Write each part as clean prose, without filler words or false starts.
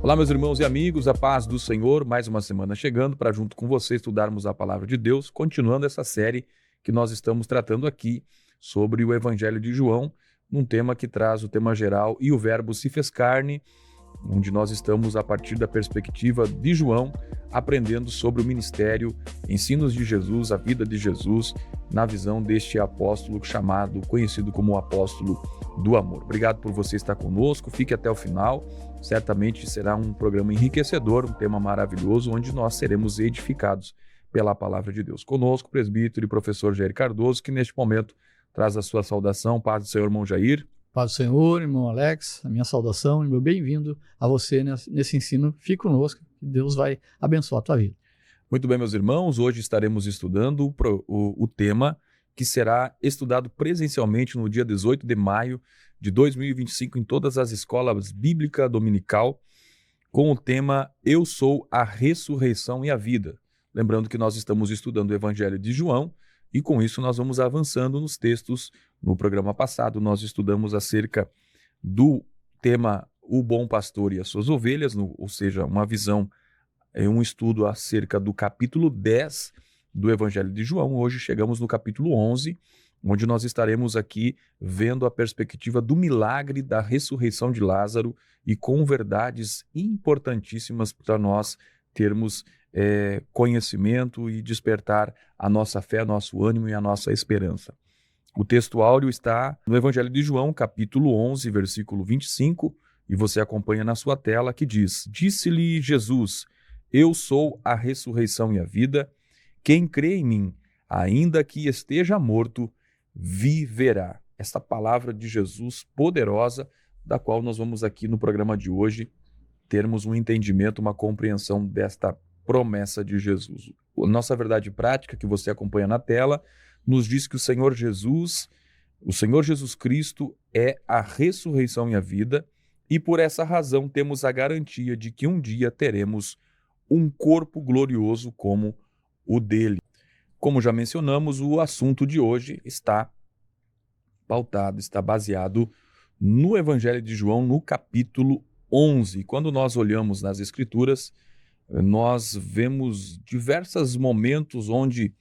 Olá, meus irmãos e amigos, a paz do Senhor, mais uma semana chegando para junto com você estudarmos a Palavra de Deus, continuando essa série que nós estamos tratando aqui sobre o Evangelho de João, num tema que traz o tema geral e o verbo se fez carne, onde nós estamos a partir da perspectiva de João, aprendendo sobre o ministério, ensinos de Jesus, a vida de Jesus, na visão deste apóstolo conhecido como o apóstolo do amor. Obrigado por você estar conosco, fique até o final. Certamente será um programa enriquecedor, um tema maravilhoso, onde nós seremos edificados pela palavra de Deus. Conosco, o presbítero e professor Jair Cardoso, que neste momento traz a sua saudação. Paz do Senhor, irmão Jair. Paz do Senhor, irmão Alex, a minha saudação e meu bem-vindo a você nesse ensino. Fique conosco, que Deus vai abençoar a tua vida. Muito bem, meus irmãos, hoje estaremos estudando o tema que será estudado presencialmente no dia 18 de maio de 2025 em todas as escolas bíblicas dominical, com o tema Eu sou a ressurreição e a vida. Lembrando que nós estamos estudando o Evangelho de João e com isso nós vamos avançando nos textos. No programa passado nós estudamos acerca do tema O Bom Pastor e as Suas Ovelhas, ou seja, uma visão, um estudo acerca do capítulo 10 do Evangelho de João. Hoje chegamos no capítulo 11, onde nós estaremos aqui vendo a perspectiva do milagre da ressurreição de Lázaro e com verdades importantíssimas para nós termos conhecimento e despertar a nossa fé, nosso ânimo e a nossa esperança. O texto áureo está no Evangelho de João, capítulo 11, versículo 25, e você acompanha na sua tela, que diz: Disse-lhe Jesus, eu sou a ressurreição e a vida, quem crê em mim, ainda que esteja morto, viverá. Esta palavra de Jesus poderosa, da qual nós vamos aqui no programa de hoje termos um entendimento, uma compreensão desta promessa de Jesus. A nossa verdade prática, que você acompanha na tela, nos diz que o Senhor Jesus Cristo é a ressurreição e a vida, e por essa razão temos a garantia de que um dia teremos um corpo glorioso como o dele. Como já mencionamos, o assunto de hoje está pautado, está baseado no Evangelho de João, no capítulo 11. Quando nós olhamos nas Escrituras, nós vemos diversos momentos onde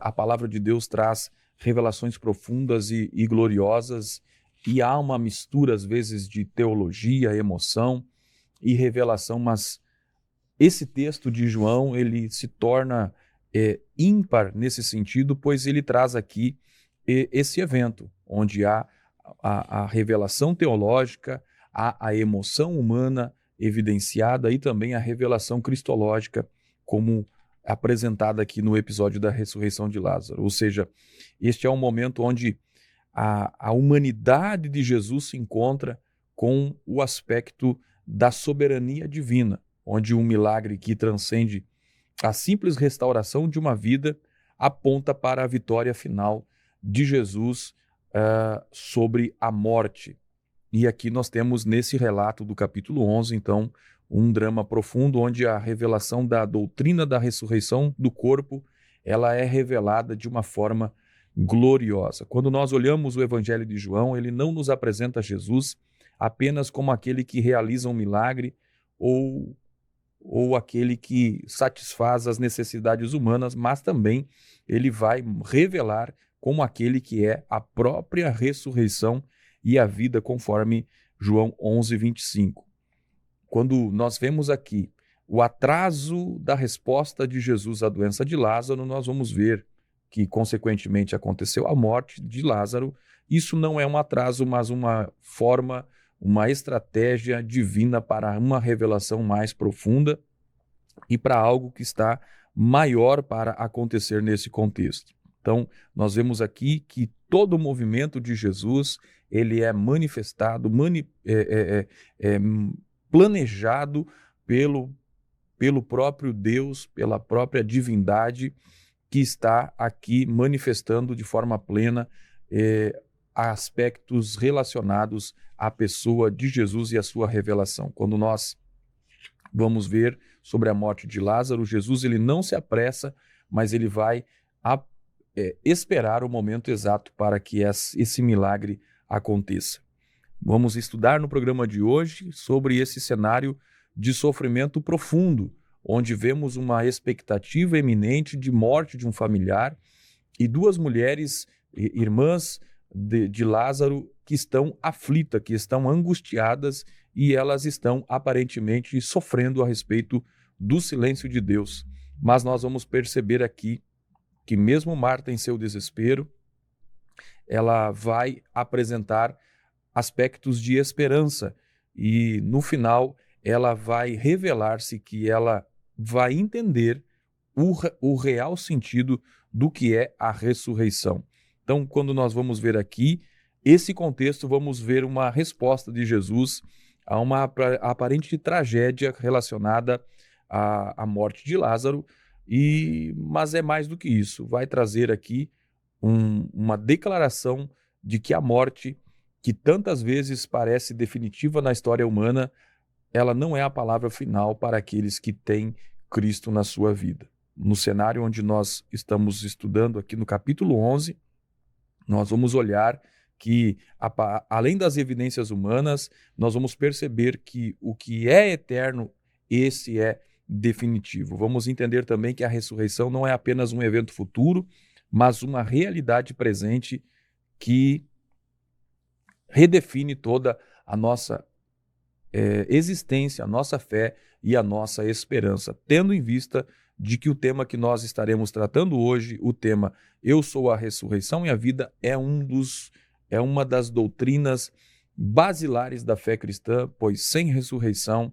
a palavra de Deus traz revelações profundas e gloriosas, e há uma mistura, às vezes, de teologia, emoção e revelação, mas esse texto de João, ele se torna ímpar nesse sentido, pois ele traz aqui esse evento, onde há a revelação teológica, há a emoção humana evidenciada e também a revelação cristológica, como apresentada aqui no episódio da ressurreição de Lázaro. Ou seja, este é um momento onde a humanidade de Jesus se encontra com o aspecto da soberania divina, onde um milagre que transcende a simples restauração de uma vida aponta para a vitória final de Jesus sobre a morte. E aqui nós temos nesse relato do capítulo 11, então, um drama profundo onde a revelação da doutrina da ressurreição do corpo, ela é revelada de uma forma gloriosa. Quando nós olhamos o Evangelho de João, ele não nos apresenta Jesus apenas como aquele que realiza um milagre ou aquele que satisfaz as necessidades humanas, mas também ele vai revelar como aquele que é a própria ressurreição e a vida, conforme João 11, 25. Quando nós vemos aqui o atraso da resposta de Jesus à doença de Lázaro, nós vamos ver que, consequentemente, aconteceu a morte de Lázaro. Isso não é um atraso, mas uma forma, uma estratégia divina para uma revelação mais profunda e para algo que está maior para acontecer nesse contexto. Então, nós vemos aqui que todo o movimento de Jesus, ele é manifestado, planejado pelo próprio Deus, pela própria divindade, que está aqui manifestando de forma plena aspectos relacionados à pessoa de Jesus e à sua revelação. Quando nós vamos ver sobre a morte de Lázaro, Jesus ele não se apressa, mas ele vai esperar o momento exato para que esse milagre aconteça. Vamos estudar no programa de hoje sobre esse cenário de sofrimento profundo, onde vemos uma expectativa eminente de morte de um familiar e duas mulheres, irmãs de Lázaro, que estão aflitas, que estão angustiadas, e elas estão aparentemente sofrendo a respeito do silêncio de Deus. Mas nós vamos perceber aqui que mesmo Marta, em seu desespero, ela vai apresentar aspectos de esperança e no final ela vai revelar-se que ela vai entender o real sentido do que é a ressurreição. Então, quando nós vamos ver aqui esse contexto, vamos ver uma resposta de Jesus a uma aparente tragédia relacionada à morte de Lázaro, mas é mais do que isso. Vai trazer aqui uma declaração de que a morte, que tantas vezes parece definitiva na história humana, ela não é a palavra final para aqueles que têm Cristo na sua vida. No cenário onde nós estamos estudando aqui no capítulo 11, nós vamos olhar que, além das evidências humanas, nós vamos perceber que o que é eterno, esse é definitivo. Vamos entender também que a ressurreição não é apenas um evento futuro, mas uma realidade presente que redefine toda a nossa existência, a nossa fé e a nossa esperança, tendo em vista de que o tema que nós estaremos tratando hoje, o tema Eu sou a ressurreição e a vida, é uma das doutrinas basilares da fé cristã, pois sem ressurreição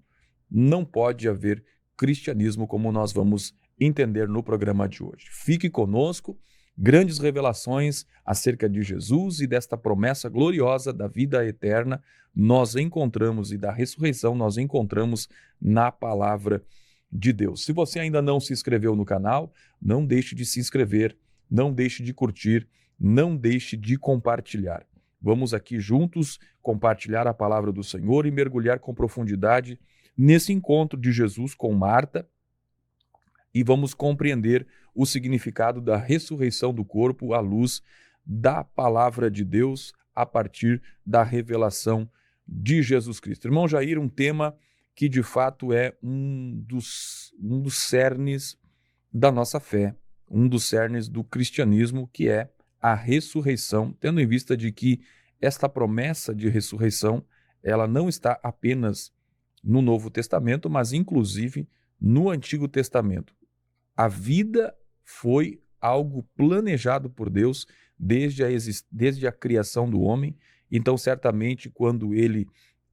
não pode haver cristianismo, como nós vamos entender no programa de hoje. Fique conosco, grandes revelações acerca de Jesus e desta promessa gloriosa da vida eterna nós encontramos, e da ressurreição nós encontramos na palavra de Deus. Se você ainda não se inscreveu no canal, não deixe de se inscrever, não deixe de curtir, não deixe de compartilhar. Vamos aqui juntos compartilhar a palavra do Senhor e mergulhar com profundidade nesse encontro de Jesus com Marta, e vamos compreender o significado da ressurreição do corpo à luz da palavra de Deus, a partir da revelação de Jesus Cristo. Irmão Jair, um tema que de fato é um dos cernes da nossa fé, um dos cernes do cristianismo, que é a ressurreição, tendo em vista de que esta promessa de ressurreição, ela não está apenas no Novo Testamento, mas inclusive no Antigo Testamento. A vida foi algo planejado por Deus desde a criação do homem. Então, certamente, quando ele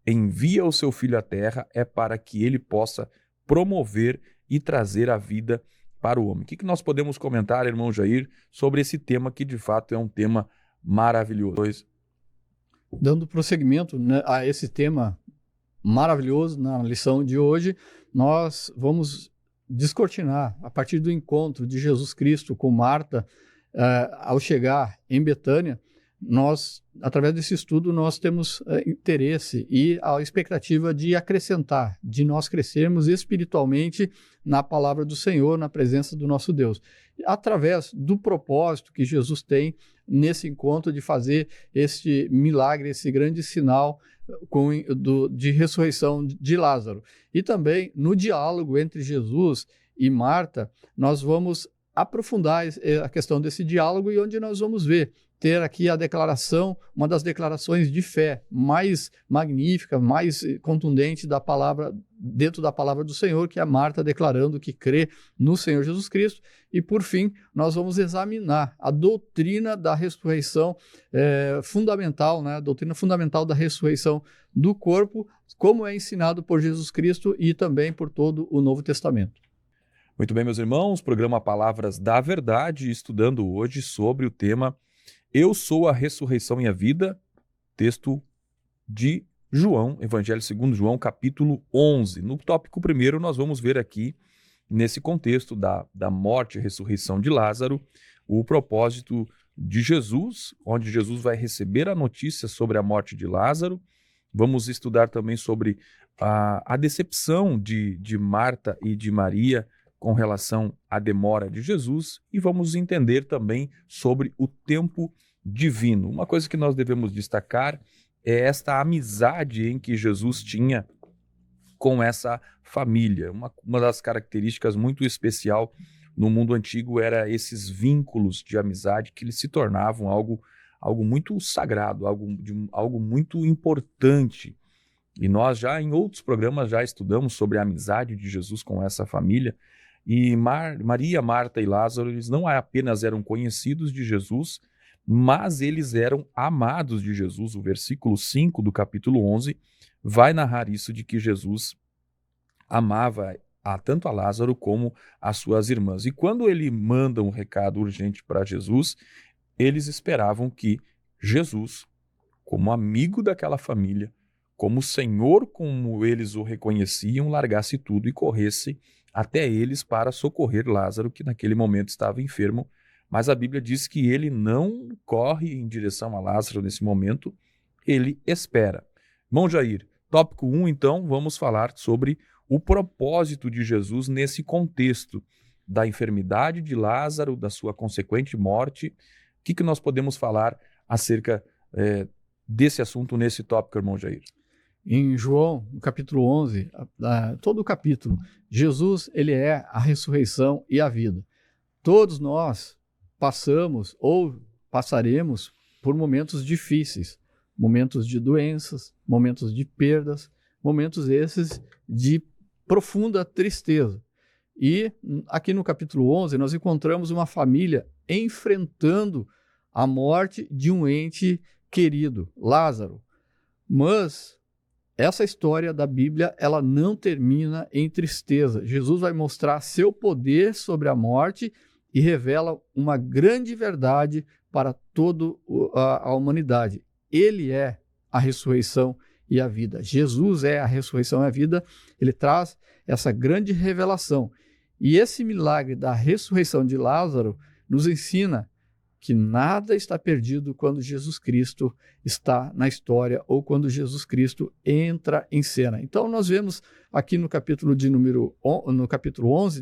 envia o seu filho à terra, é para que ele possa promover e trazer a vida para o homem. O que nós podemos comentar, irmão Jair, sobre esse tema que de fato é um tema maravilhoso? Dando prosseguimento, né, a esse tema maravilhoso, na lição de hoje, nós vamos descortinar, a partir do encontro de Jesus Cristo com Marta, ao chegar em Betânia, através desse estudo, nós temos interesse e a expectativa de acrescentar, de nós crescermos espiritualmente na palavra do Senhor, na presença do nosso Deus, através do propósito que Jesus tem nesse encontro de fazer este milagre, esse grande sinal de ressurreição de Lázaro. E também no diálogo entre Jesus e Marta, nós vamos aprofundar a questão desse diálogo, e onde nós vamos ter aqui a declaração, uma das declarações de fé mais magnífica, mais contundente da palavra, dentro da palavra do Senhor, que é a Marta declarando que crê no Senhor Jesus Cristo. E por fim, nós vamos examinar a doutrina da ressurreição fundamental, né? A doutrina fundamental da ressurreição do corpo, como é ensinado por Jesus Cristo e também por todo o Novo Testamento. Muito bem, meus irmãos, programa Palavras da Verdade, estudando hoje sobre o tema Eu sou a ressurreição e a vida, texto de João, Evangelho segundo João, capítulo 11. No tópico primeiro, nós vamos ver aqui, nesse contexto da morte e ressurreição de Lázaro, o propósito de Jesus, onde Jesus vai receber a notícia sobre a morte de Lázaro. Vamos estudar também sobre a decepção de Marta e de Maria com relação à demora de Jesus, e vamos entender também sobre o tempo divino. Uma coisa que nós devemos destacar é esta amizade em que Jesus tinha com essa família. Uma das características muito especial no mundo antigo era esses vínculos de amizade que eles se tornavam algo muito sagrado, algo muito importante. E nós já em outros programas já estudamos sobre a amizade de Jesus com essa família. E Maria, Marta e Lázaro, eles não apenas eram conhecidos de Jesus, mas eles eram amados de Jesus. O versículo 5 do capítulo 11 vai narrar isso, de que Jesus amava tanto a Lázaro como as suas irmãs. E quando ele manda um recado urgente para Jesus, eles esperavam que Jesus, como amigo daquela família, como Senhor, como eles o reconheciam, largasse tudo e corresse até eles para socorrer Lázaro, que naquele momento estava enfermo. Mas a Bíblia diz que ele não corre em direção a Lázaro nesse momento, ele espera. Irmão Jair, tópico 1, então, vamos falar sobre o propósito de Jesus nesse contexto da enfermidade de Lázaro, da sua consequente morte. O que nós podemos falar acerca desse assunto nesse tópico, irmão Jair? Em João, no capítulo 11, todo o capítulo, Jesus, ele é a ressurreição e a vida. Todos nós passamos ou passaremos por momentos difíceis, momentos de doenças, momentos de perdas, momentos esses de profunda tristeza. E aqui no capítulo 11 nós encontramos uma família enfrentando a morte de um ente querido, Lázaro. Mas essa história da Bíblia, ela não termina em tristeza. Jesus vai mostrar seu poder sobre a morte e revela uma grande verdade para toda a humanidade. Ele é a ressurreição e a vida. Jesus é a ressurreição e a vida. Ele traz essa grande revelação. E esse milagre da ressurreição de Lázaro nos ensina que nada está perdido quando Jesus Cristo está na história ou quando Jesus Cristo entra em cena. Então nós vemos aqui no capítulo no capítulo 11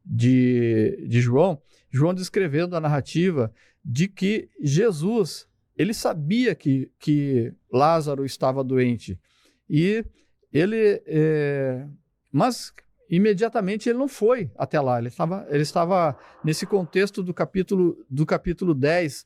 de João descrevendo a narrativa de que Jesus, ele sabia que Lázaro estava doente, e mas imediatamente ele não foi até lá. Ele estava nesse contexto do capítulo 10,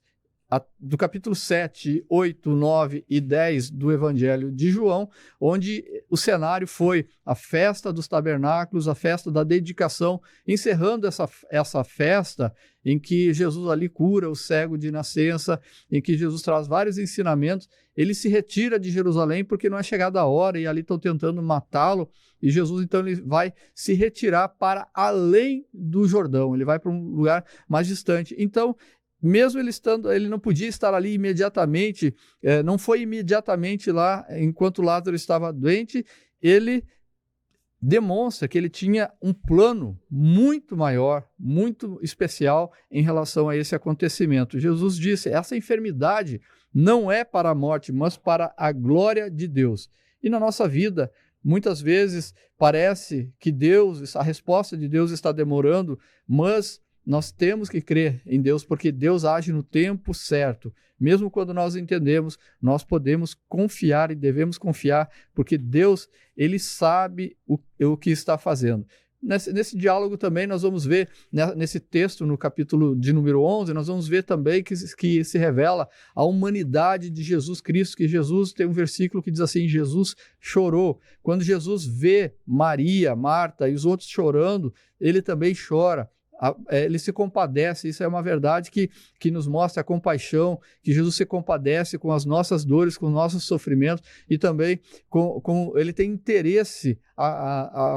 do capítulo 7, 8, 9 e 10 do Evangelho de João, onde o cenário foi a festa dos tabernáculos, a festa da dedicação, encerrando essa festa em que Jesus ali cura o cego de nascença, em que Jesus traz vários ensinamentos. Ele se retira de Jerusalém porque não é chegada a hora, e ali estão tentando matá-lo, e Jesus então ele vai se retirar para além do Jordão, ele vai para um lugar mais distante. Então, mesmo ele não podia estar ali imediatamente, não foi imediatamente lá enquanto Lázaro estava doente. Ele demonstra que ele tinha um plano muito maior, muito especial em relação a esse acontecimento. Jesus disse: essa enfermidade não é para a morte, mas para a glória de Deus. E na nossa vida, muitas vezes parece que a resposta de Deus está demorando, mas nós temos que crer em Deus, porque Deus age no tempo certo. Mesmo quando nós entendemos, nós podemos confiar e devemos confiar, porque Deus, ele sabe o que está fazendo. Nesse diálogo também nós vamos ver, nesse texto, no capítulo de número 11, nós vamos ver também que se revela a humanidade de Jesus Cristo, que Jesus tem um versículo que diz assim: Jesus chorou. Quando Jesus vê Maria, Marta e os outros chorando, ele também chora. Ele se compadece. Isso é uma verdade que nos mostra a compaixão, que Jesus se compadece com as nossas dores, com os nossos sofrimentos, e também ele tem interesse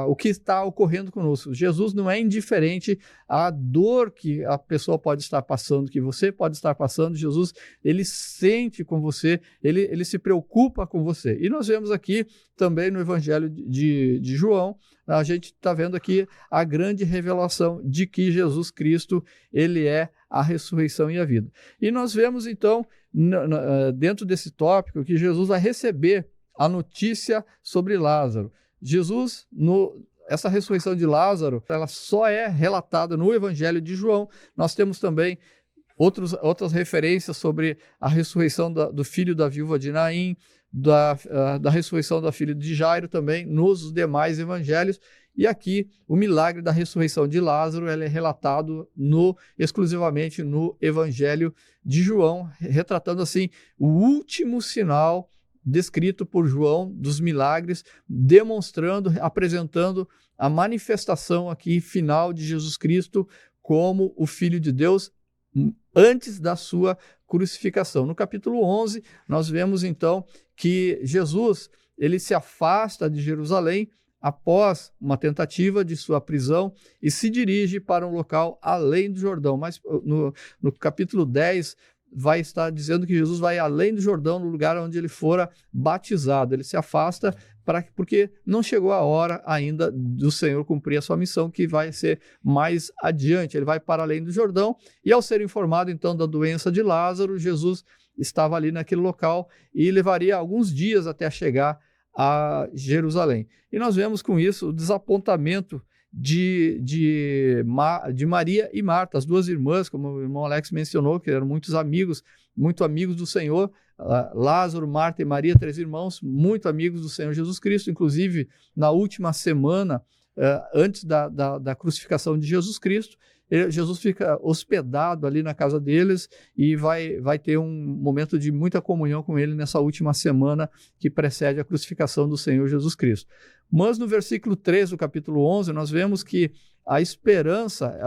o que está ocorrendo conosco. Jesus não é indiferente à dor que a pessoa pode estar passando, que você pode estar passando. Jesus, ele sente com você, ele se preocupa com você. E nós vemos aqui também no Evangelho de João, a gente está vendo aqui a grande revelação de que Jesus Cristo, ele é a ressurreição e a vida. E nós vemos, então, dentro desse tópico, que Jesus vai receber a notícia sobre Lázaro. Jesus, essa ressurreição de Lázaro, ela só é relatada no Evangelho de João. Nós temos também outras referências sobre a ressurreição do filho da viúva de Naim, da ressurreição da filha de Jairo também nos demais evangelhos. E aqui o milagre da ressurreição de Lázaro ele é relatado exclusivamente no Evangelho de João, retratando assim o último sinal descrito por João dos milagres, demonstrando, apresentando a manifestação aqui final de Jesus Cristo como o Filho de Deus antes da sua crucificação. No capítulo 11, nós vemos então que Jesus ele se afasta de Jerusalém após uma tentativa de sua prisão e se dirige para um local além do Jordão. Mas no capítulo 10 vai estar dizendo que Jesus vai além do Jordão, no lugar onde ele fora batizado. Ele se afasta porque não chegou a hora ainda do Senhor cumprir a sua missão, que vai ser mais adiante. Ele vai para além do Jordão e, ao ser informado então da doença de Lázaro, Jesus estava ali naquele local e levaria alguns dias até chegar a Jerusalém. E nós vemos com isso o desapontamento de Maria e Marta, as duas irmãs, como o irmão Alex mencionou, que eram muito amigos do Senhor. Lázaro, Marta e Maria, 3 irmãos, muito amigos do Senhor Jesus Cristo. Inclusive, na última semana, antes da crucificação de Jesus Cristo, Jesus fica hospedado ali na casa deles e vai ter um momento de muita comunhão com ele nessa última semana que precede a crucificação do Senhor Jesus Cristo. Mas no versículo 3 do capítulo 11, nós vemos que a esperança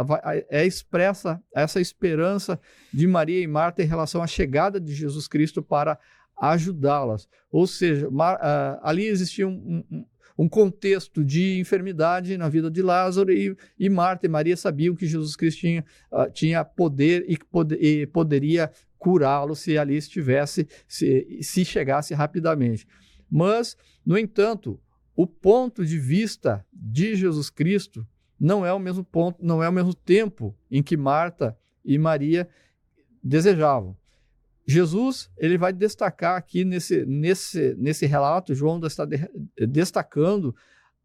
é expressa, essa esperança de Maria e Marta em relação à chegada de Jesus Cristo para ajudá-las. Ou seja, ali existia um contexto de enfermidade na vida de Lázaro e Marta e Maria sabiam que Jesus Cristo tinha poder e poderia curá-lo se ali estivesse, se chegasse rapidamente. Mas, no entanto, o ponto de vista de Jesus Cristo não é o mesmo ponto, não é o mesmo tempo em que Marta e Maria desejavam. Jesus ele vai destacar aqui nesse relato, João está destacando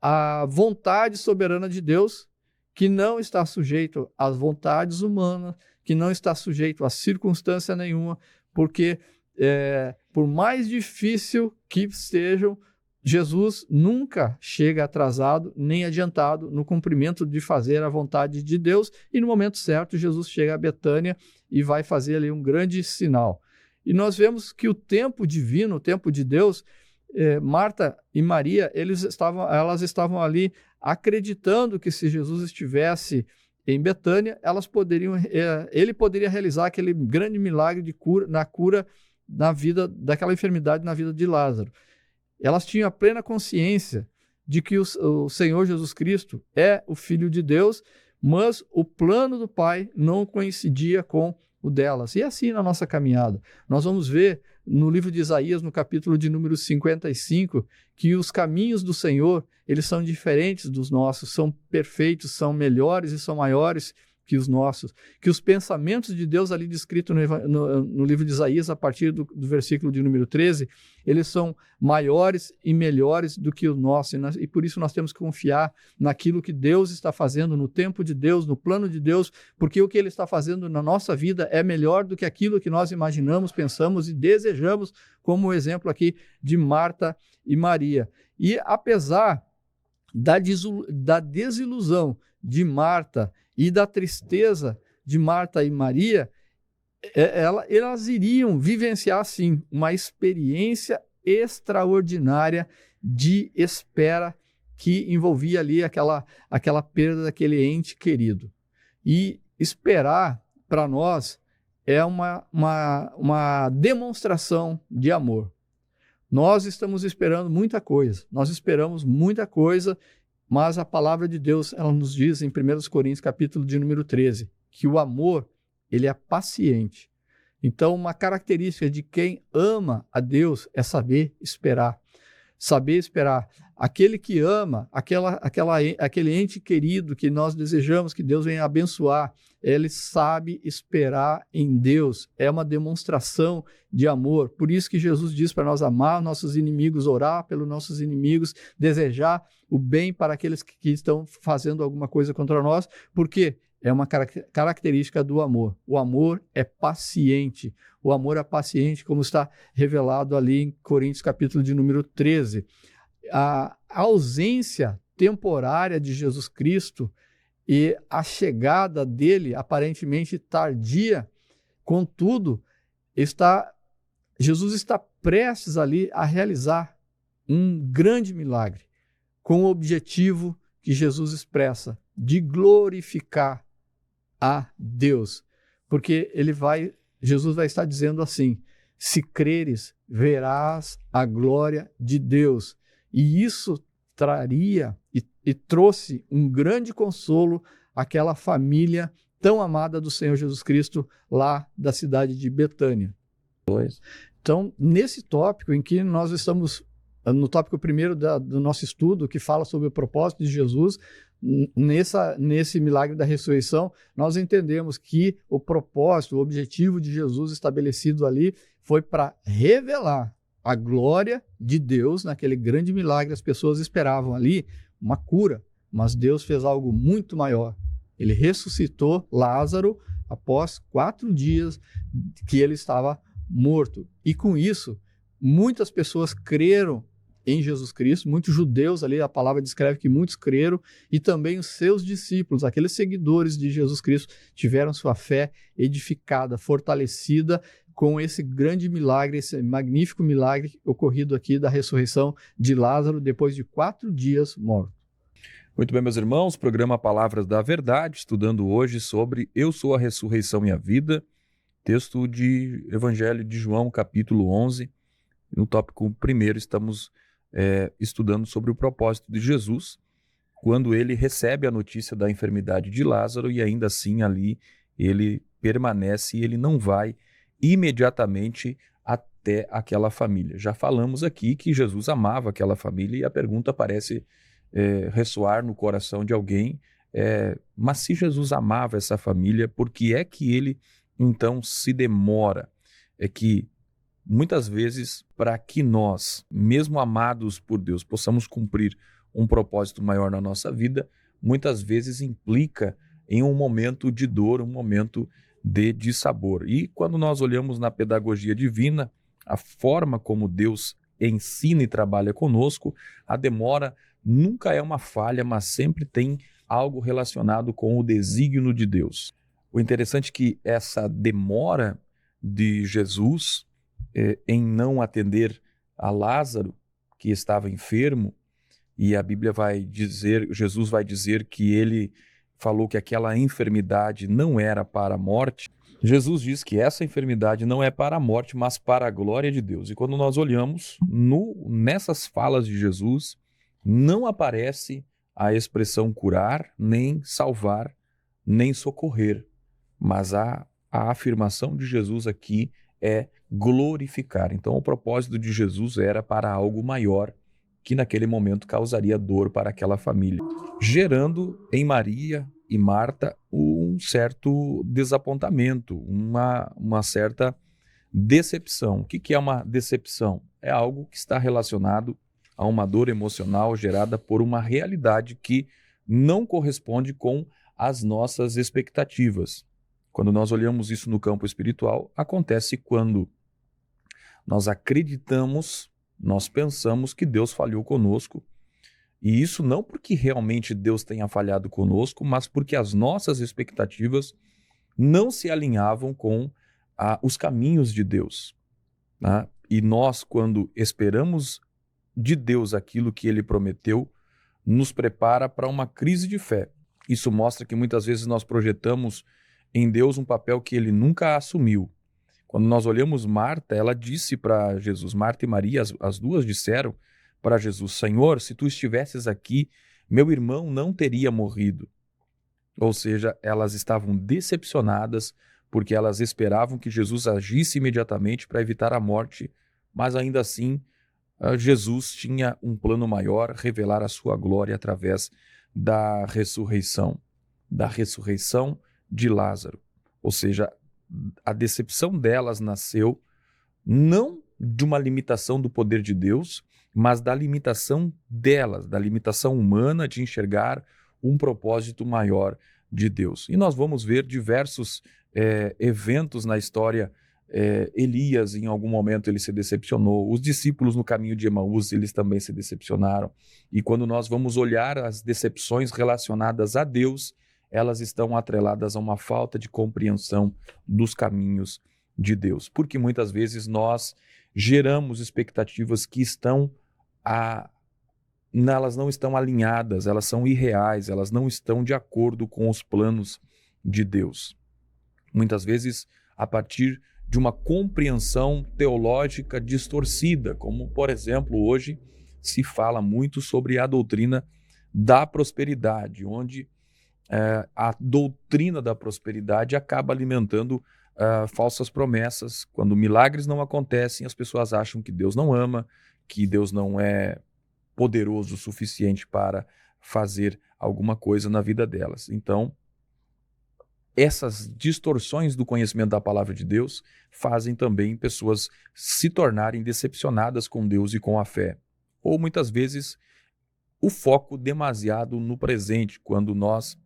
a vontade soberana de Deus, que não está sujeito às vontades humanas, que não está sujeito a circunstância nenhuma, porque por mais difícil que sejam, Jesus nunca chega atrasado nem adiantado no cumprimento de fazer a vontade de Deus, e no momento certo Jesus chega a Betânia e vai fazer ali um grande sinal. E nós vemos que o tempo divino, o tempo de Deus, Marta e Maria, elas estavam ali acreditando que se Jesus estivesse em Betânia, ele poderia realizar aquele grande milagre de cura na vida daquela enfermidade na vida de Lázaro. Elas tinham a plena consciência de que o Senhor Jesus Cristo é o Filho de Deus, mas o plano do Pai não coincidia com o delas. E assim na nossa caminhada. Nós vamos ver no livro de Isaías, no capítulo de número 55, que os caminhos do Senhor, eles são diferentes dos nossos, são perfeitos, são melhores e são maiores que os nossos, que os pensamentos de Deus ali descritos no livro de Isaías, a partir do versículo de número 13, eles são maiores e melhores do que os nossos, e por isso nós temos que confiar naquilo que Deus está fazendo, no tempo de Deus, no plano de Deus, porque o que Ele está fazendo na nossa vida é melhor do que aquilo que nós imaginamos, pensamos e desejamos, como o exemplo aqui de Marta e Maria. E apesar da desilusão de Marta e da tristeza de Marta e Maria, elas iriam vivenciar, sim, uma experiência extraordinária de espera que envolvia ali aquela perda daquele ente querido. E esperar, para nós, é uma demonstração de amor. Nós estamos esperando muita coisa, mas a palavra de Deus, ela nos diz em 1 Coríntios, capítulo de número 13, que o amor, ele é paciente. Então, uma característica de quem ama a Deus é saber esperar. saber esperar. Aquele que ama, aquele ente querido que nós desejamos que Deus venha abençoar, ele sabe esperar em Deus. É uma demonstração de amor. Por isso que Jesus diz para nós amar nossos inimigos, orar pelos nossos inimigos, desejar o bem para aqueles que estão fazendo alguma coisa contra nós. Por quê? É uma característica do amor. O amor é paciente. O amor é paciente, como está revelado ali em Coríntios, capítulo de número 13. A ausência temporária de Jesus Cristo e a chegada dele, aparentemente tardia, contudo, Jesus está prestes ali a realizar um grande milagre, com o objetivo que Jesus expressa, de glorificar a Deus. Porque Jesus vai estar dizendo assim: se creres, verás a glória de Deus. E isso traria e trouxe um grande consolo àquela família tão amada do Senhor Jesus Cristo lá da cidade de Betânia. Então, nesse tópico em que nós estamos, no tópico primeiro do nosso estudo, que fala sobre o propósito de Jesus, nesse milagre da ressurreição, nós entendemos que o propósito, o objetivo de Jesus estabelecido ali foi para revelar a glória de Deus naquele grande milagre. As pessoas esperavam ali uma cura, mas Deus fez algo muito maior. Ele ressuscitou Lázaro após 4 dias que ele estava morto. E com isso, muitas pessoas creram em Jesus Cristo, muitos judeus ali, a palavra descreve que muitos creram, e também os seus discípulos, aqueles seguidores de Jesus Cristo, tiveram sua fé edificada, fortalecida com esse grande milagre, esse magnífico milagre ocorrido aqui da ressurreição de Lázaro depois de 4 dias morto. Muito bem, meus irmãos, programa Palavras da Verdade, estudando hoje sobre Eu sou a ressurreição e a vida, texto de Evangelho de João, capítulo 11. No tópico primeiro estamos estudando sobre o propósito de Jesus, quando ele recebe a notícia da enfermidade de Lázaro e ainda assim ali ele permanece e ele não vai imediatamente até aquela família. Já falamos aqui que Jesus amava aquela família e a pergunta parece ressoar no coração de alguém, mas se Jesus amava essa família, por que é que ele então se demora? É que muitas vezes, para que nós, mesmo amados por Deus, possamos cumprir um propósito maior na nossa vida, muitas vezes implica em um momento de dor, um momento de dissabor. E quando nós olhamos na pedagogia divina, a forma como Deus ensina e trabalha conosco, a demora nunca é uma falha, mas sempre tem algo relacionado com o desígnio de Deus. O interessante é que essa demora de Jesus em não atender a Lázaro, que estava enfermo, e a Bíblia vai dizer, Jesus vai dizer que ele falou que aquela enfermidade não era para a morte. Jesus diz que essa enfermidade não é para a morte, mas para a glória de Deus. E quando nós olhamos nessas falas de Jesus, não aparece a expressão curar, nem salvar, nem socorrer, mas a afirmação de Jesus aqui é glorificar. Então o propósito de Jesus era para algo maior, que naquele momento causaria dor para aquela família, gerando em Maria e Marta um certo desapontamento, uma certa decepção. O que é uma decepção? É algo que está relacionado a uma dor emocional gerada por uma realidade que não corresponde com as nossas expectativas. Quando nós olhamos isso no campo espiritual, acontece quando nós acreditamos, nós pensamos que Deus falhou conosco, e isso não porque realmente Deus tenha falhado conosco, mas porque as nossas expectativas não se alinhavam com os caminhos de Deus, né? E nós, quando esperamos de Deus aquilo que Ele prometeu, nos prepara para uma crise de fé. Isso mostra que muitas vezes nós projetamos em Deus um papel que Ele nunca assumiu. Quando nós olhamos Marta, ela disse para Jesus, Marta e Maria, as duas disseram para Jesus, Senhor, se tu estivesses aqui, meu irmão não teria morrido. Ou seja, elas estavam decepcionadas porque elas esperavam que Jesus agisse imediatamente para evitar a morte, mas ainda assim Jesus tinha um plano maior, revelar a sua glória através da ressurreição de Lázaro. Ou seja, a decepção delas nasceu não de uma limitação do poder de Deus, mas da limitação delas, da limitação humana de enxergar um propósito maior de Deus. E nós vamos ver diversos eventos na história. Elias, em algum momento, ele se decepcionou. Os discípulos no caminho de Emaús, eles também se decepcionaram. E quando nós vamos olhar as decepções relacionadas a Deus, elas estão atreladas a uma falta de compreensão dos caminhos de Deus. Porque muitas vezes nós geramos expectativas que elas não estão alinhadas, elas são irreais, elas não estão de acordo com os planos de Deus. Muitas vezes a partir de uma compreensão teológica distorcida, como, por exemplo, hoje se fala muito sobre a doutrina da prosperidade, onde a doutrina da prosperidade acaba alimentando falsas promessas. Quando milagres não acontecem, as pessoas acham que Deus não ama, que Deus não é poderoso o suficiente para fazer alguma coisa na vida delas. Então, essas distorções do conhecimento da palavra de Deus fazem também pessoas se tornarem decepcionadas com Deus e com a fé. Ou muitas vezes o foco demasiado no presente, quando nós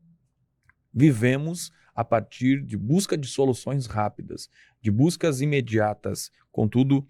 vivemos a partir de busca de soluções rápidas, de buscas imediatas. Contudo,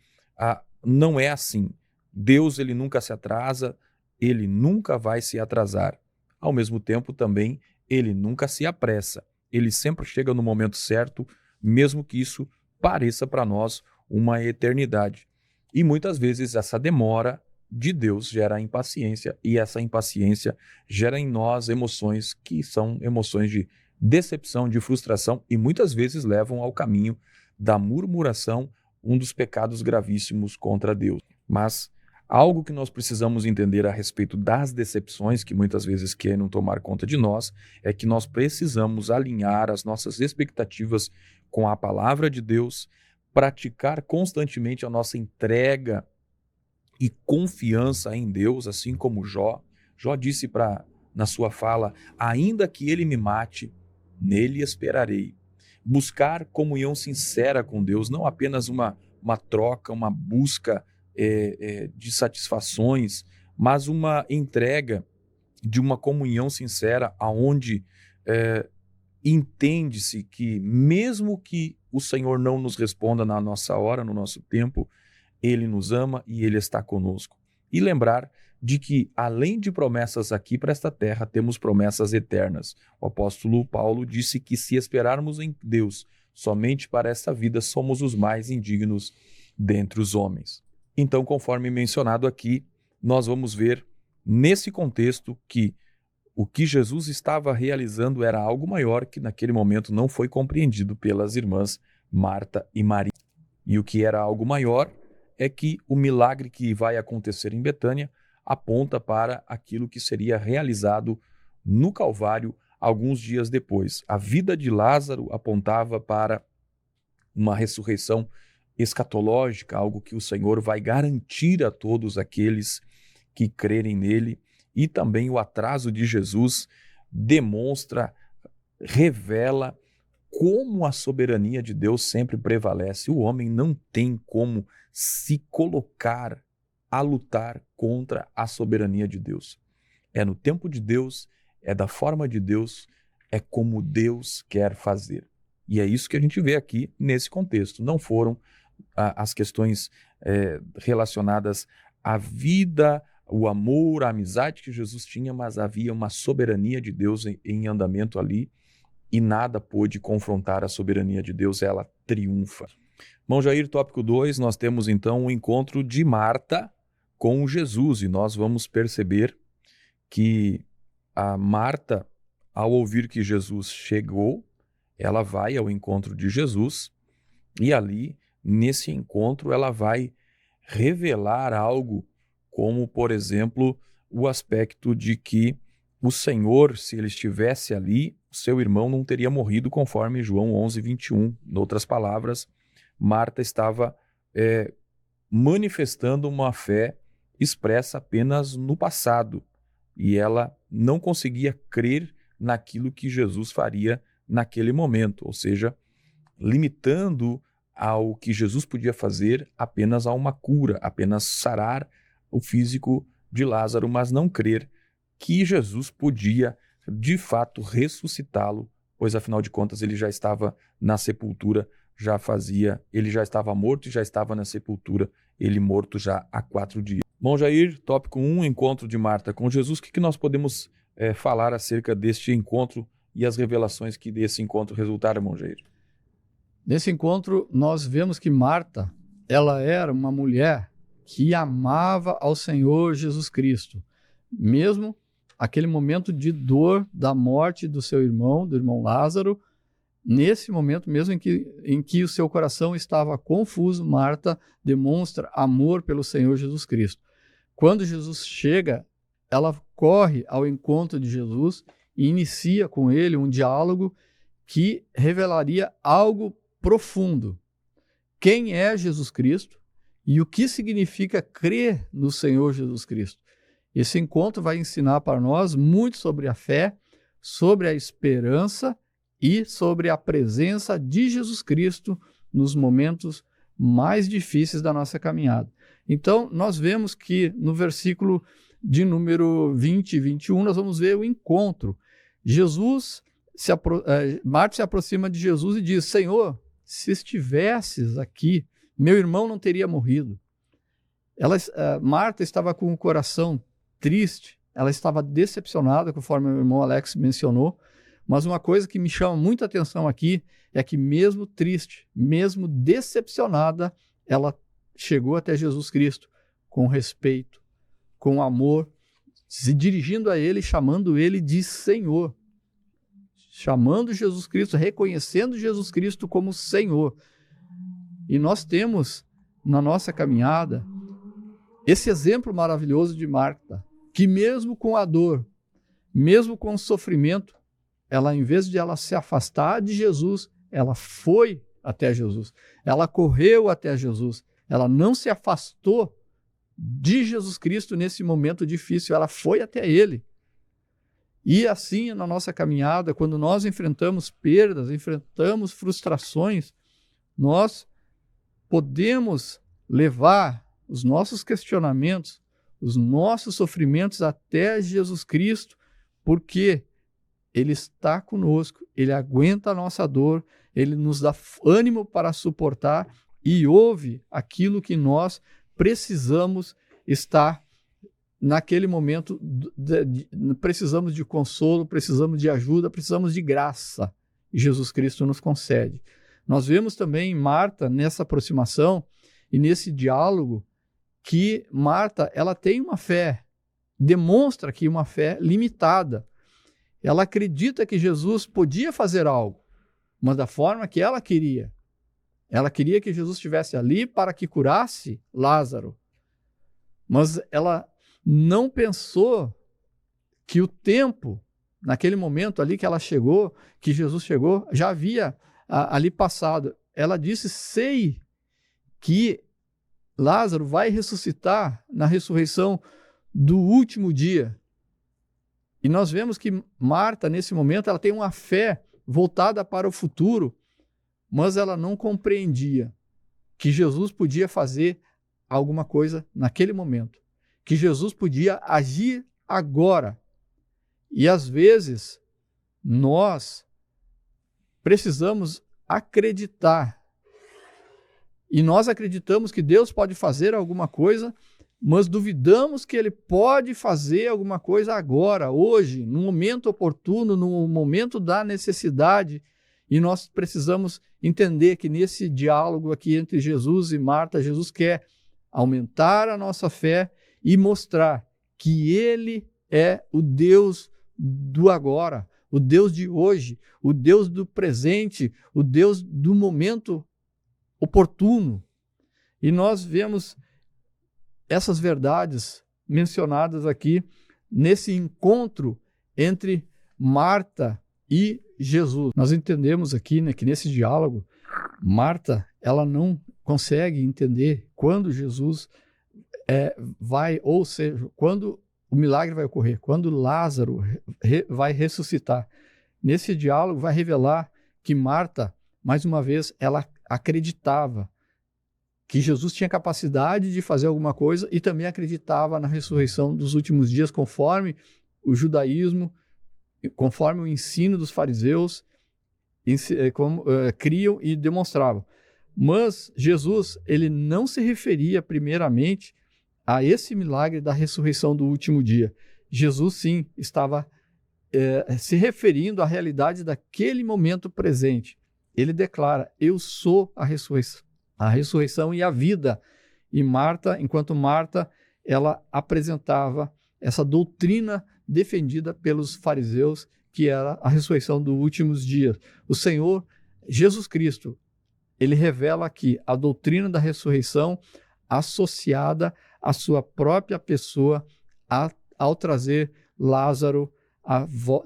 não é assim. Deus, ele nunca se atrasa, ele nunca vai se atrasar. Ao mesmo tempo, também, ele nunca se apressa. Ele sempre chega no momento certo, mesmo que isso pareça para nós uma eternidade. E muitas vezes essa demora de Deus gera impaciência, e essa impaciência gera em nós emoções que são emoções de decepção, de frustração, e muitas vezes levam ao caminho da murmuração, um dos pecados gravíssimos contra Deus. Mas algo que nós precisamos entender a respeito das decepções que muitas vezes querem tomar conta de nós é que nós precisamos alinhar as nossas expectativas com a palavra de Deus, praticar constantemente a nossa entrega e confiança em Deus, assim como Jó. Jó disse na sua fala: ainda que ele me mate, nele esperarei. Buscar comunhão sincera com Deus, não apenas uma troca, uma busca de satisfações, mas uma entrega de uma comunhão sincera, aonde entende-se que mesmo que o Senhor não nos responda na nossa hora, no nosso tempo, Ele nos ama e Ele está conosco. E lembrar de que, além de promessas aqui para esta terra, temos promessas eternas. O apóstolo Paulo disse que se esperarmos em Deus somente para esta vida, somos os mais indignos dentre os homens. Então, conforme mencionado aqui, nós vamos ver nesse contexto que o que Jesus estava realizando era algo maior que naquele momento não foi compreendido pelas irmãs Marta e Maria. E o que era algo maior é que o milagre que vai acontecer em Betânia aponta para aquilo que seria realizado no Calvário alguns dias depois. A vida de Lázaro apontava para uma ressurreição escatológica, algo que o Senhor vai garantir a todos aqueles que crerem nele, e também o atraso de Jesus demonstra, revela como a soberania de Deus sempre prevalece. O homem não tem como se colocar a lutar contra a soberania de Deus. É no tempo de Deus, é da forma de Deus, é como Deus quer fazer. E é isso que a gente vê aqui nesse contexto. Não foram as questões relacionadas à vida, o amor, a amizade que Jesus tinha, mas havia uma soberania de Deus em andamento ali, e nada pôde confrontar a soberania de Deus, ela triunfa. Irmão Jair, tópico 2, nós temos então o encontro de Marta com Jesus, e nós vamos perceber que a Marta, ao ouvir que Jesus chegou, ela vai ao encontro de Jesus, e ali, nesse encontro, ela vai revelar algo como, por exemplo, o aspecto de que o Senhor, se ele estivesse ali, seu irmão não teria morrido, conforme João 11:21. Em outras palavras, Marta estava manifestando uma fé expressa apenas no passado, e ela não conseguia crer naquilo que Jesus faria naquele momento, ou seja, limitando ao que Jesus podia fazer apenas a uma cura, apenas sarar o físico de Lázaro, mas não crer que Jesus podia de fato ressuscitá-lo, pois afinal de contas ele já estava na sepultura, ele já estava morto e já estava na sepultura, ele morto já há 4 dias. Bom, Jair, tópico 1, encontro de Marta com Jesus. O que nós podemos falar acerca deste encontro e as revelações que desse encontro resultaram, irmão Jair? Nesse encontro, nós vemos que Marta, ela era uma mulher que amava ao Senhor Jesus Cristo. Mesmo aquele momento de dor da morte do seu irmão, do irmão Lázaro, nesse momento mesmo em que o seu coração estava confuso, Marta demonstra amor pelo Senhor Jesus Cristo. Quando Jesus chega, ela corre ao encontro de Jesus e inicia com ele um diálogo que revelaria algo profundo. Quem é Jesus Cristo e o que significa crer no Senhor Jesus Cristo? Esse encontro vai ensinar para nós muito sobre a fé, sobre a esperança e sobre a presença de Jesus Cristo nos momentos mais difíceis da nossa caminhada. Então, nós vemos que no versículo de número 20 e 21, nós vamos ver o encontro. Marta se aproxima de Jesus e diz: Senhor, se estivesses aqui, meu irmão não teria morrido. Marta estava com o coração triste, ela estava decepcionada, conforme o irmão Alex mencionou, mas uma coisa que me chama muita atenção aqui é que mesmo triste, mesmo decepcionada, ela chegou até Jesus Cristo com respeito, com amor, se dirigindo a ele, chamando ele de Senhor, chamando Jesus Cristo, reconhecendo Jesus Cristo como Senhor. E nós temos na nossa caminhada esse exemplo maravilhoso de Marta, que mesmo com a dor, mesmo com o sofrimento, ela, em vez de ela se afastar de Jesus, ela foi até Jesus, ela correu até Jesus, ela não se afastou de Jesus Cristo nesse momento difícil, ela foi até ele. E assim, na nossa caminhada, quando nós enfrentamos perdas, enfrentamos frustrações, nós podemos levar os nossos questionamentos, os nossos sofrimentos até Jesus Cristo, porque Ele está conosco, Ele aguenta a nossa dor, Ele nos dá ânimo para suportar e ouve aquilo que nós precisamos estar naquele momento. Precisamos de consolo, precisamos de ajuda, precisamos de graça. E Jesus Cristo nos concede. Nós vemos também em Marta, nessa aproximação e nesse diálogo, que Marta, ela tem uma fé, demonstra aqui uma fé limitada. Ela acredita que Jesus podia fazer algo, mas da forma que ela queria. Ela queria que Jesus estivesse ali para que curasse Lázaro. Mas ela não pensou que o tempo, naquele momento ali que ela chegou, que Jesus chegou, já havia ali passado. Ela disse: sei que Lázaro vai ressuscitar na ressurreição do último dia. E nós vemos que Marta, nesse momento, ela tem uma fé voltada para o futuro, mas ela não compreendia que Jesus podia fazer alguma coisa naquele momento, que Jesus podia agir agora. E às vezes nós precisamos acreditar. E nós acreditamos que Deus pode fazer alguma coisa, mas duvidamos que Ele pode fazer alguma coisa agora, hoje, no momento oportuno, no momento da necessidade. E nós precisamos entender que nesse diálogo aqui entre Jesus e Marta, Jesus quer aumentar a nossa fé e mostrar que Ele é o Deus do agora, o Deus de hoje, o Deus do presente, o Deus do momento oportuno. E nós vemos essas verdades mencionadas aqui nesse encontro entre Marta e Jesus. Nós entendemos aqui, né, que nesse diálogo, Marta, ela não consegue entender quando Jesus ou seja, quando o milagre vai ocorrer, quando Lázaro vai ressuscitar, nesse diálogo vai revelar que Marta, mais uma vez, ela acreditava que Jesus tinha capacidade de fazer alguma coisa e também acreditava na ressurreição dos últimos dias, conforme o judaísmo, conforme o ensino dos fariseus criam e demonstravam. Mas Jesus, ele não se referia primeiramente a esse milagre da ressurreição do último dia. Jesus, sim, estava se referindo à realidade daquele momento presente. Ele declara: eu sou a ressurreição e a vida. E Marta, enquanto Marta, ela apresentava essa doutrina defendida pelos fariseus, que era a ressurreição dos últimos dias. O Senhor Jesus Cristo, ele revela aqui a doutrina da ressurreição associada à sua própria pessoa ao trazer Lázaro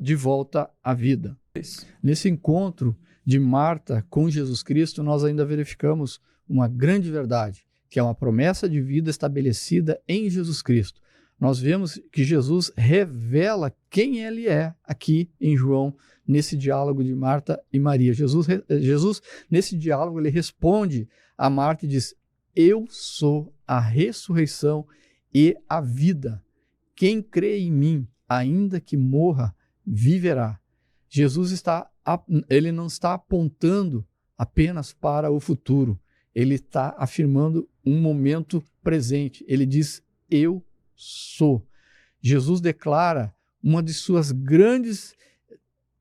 de volta à vida. Nesse encontro de Marta com Jesus Cristo, nós ainda verificamos uma grande verdade, que é uma promessa de vida estabelecida em Jesus Cristo. Nós vemos que Jesus revela quem ele é aqui em João, nesse diálogo de Marta e Maria. Jesus, nesse diálogo, ele responde a Marta e diz: eu sou a ressurreição e a vida. Quem crê em mim, ainda que morra, viverá. Jesus ele não está apontando apenas para o futuro, ele está afirmando um momento presente. Ele diz: eu sou. Jesus declara uma de suas grandes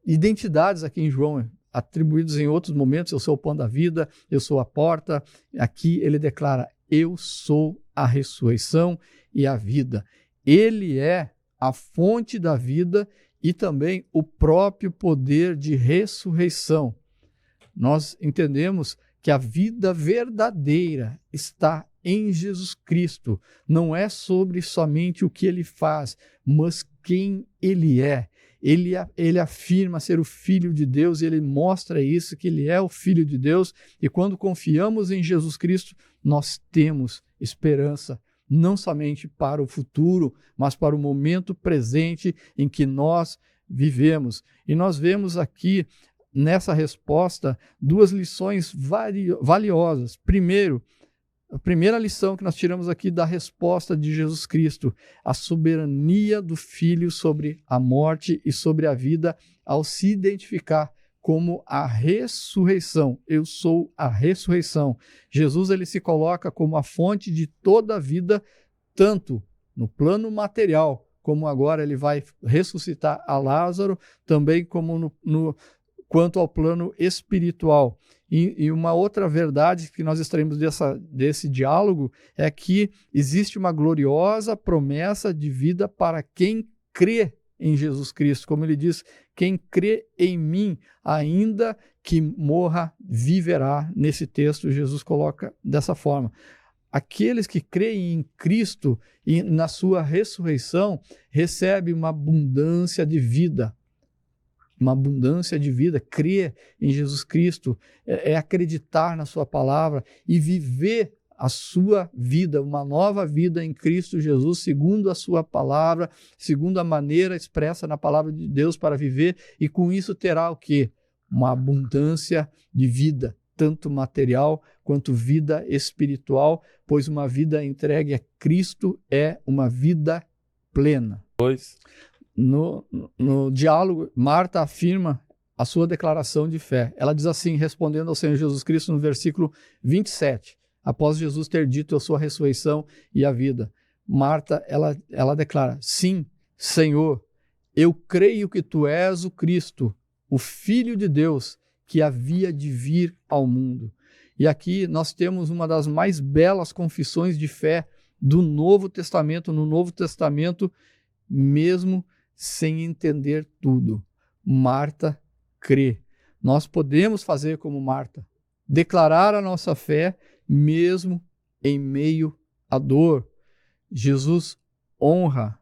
identidades aqui em João, atribuídos em outros momentos: eu sou o pão da vida, eu sou a porta. Aqui ele declara: eu sou a ressurreição e a vida. Ele é a fonte da vida e também o próprio poder de ressurreição. Nós entendemos que a vida verdadeira está em Jesus Cristo. Não é sobre somente o que ele faz, mas quem ele é. Ele afirma ser o Filho de Deus, e ele mostra isso, que ele é o Filho de Deus, e quando confiamos em Jesus Cristo, nós temos esperança, não somente para o futuro, mas para o momento presente em que nós vivemos. E nós vemos aqui, nessa resposta, duas lições valiosas. Primeiro, a primeira lição que nós tiramos aqui da resposta de Jesus Cristo: a soberania do Filho sobre a morte e sobre a vida, ao se identificar como a ressurreição. Eu sou a ressurreição. Jesus, ele se coloca como a fonte de toda a vida, tanto no plano material, como agora ele vai ressuscitar a Lázaro, também como quanto ao plano espiritual. E uma outra verdade que nós extraímos desse diálogo é que existe uma gloriosa promessa de vida para quem crê em Jesus Cristo. Como ele diz: quem crê em mim, ainda que morra, viverá. Nesse texto, Jesus coloca dessa forma. Aqueles que creem em Cristo e na sua ressurreição recebem uma abundância de vida. Uma abundância de vida. Crer em Jesus Cristo é acreditar na sua palavra e viver a sua vida, uma nova vida em Cristo Jesus, segundo a sua palavra, segundo a maneira expressa na palavra de Deus para viver, e com isso terá o quê? Uma abundância de vida, tanto material quanto vida espiritual, pois uma vida entregue a Cristo é uma vida plena. No diálogo, Marta afirma a sua declaração de fé. Ela diz assim, respondendo ao Senhor Jesus Cristo, no versículo 27, após Jesus ter dito: eu sou a ressurreição e a vida. Marta, ela declara: sim, Senhor, eu creio que tu és o Cristo, o Filho de Deus, que havia de vir ao mundo. E aqui nós temos uma das mais belas confissões de fé do Novo Testamento. No Novo Testamento, mesmo sem entender tudo, Marta crê. Nós podemos fazer como Marta, declarar a nossa fé mesmo em meio à dor. Jesus honra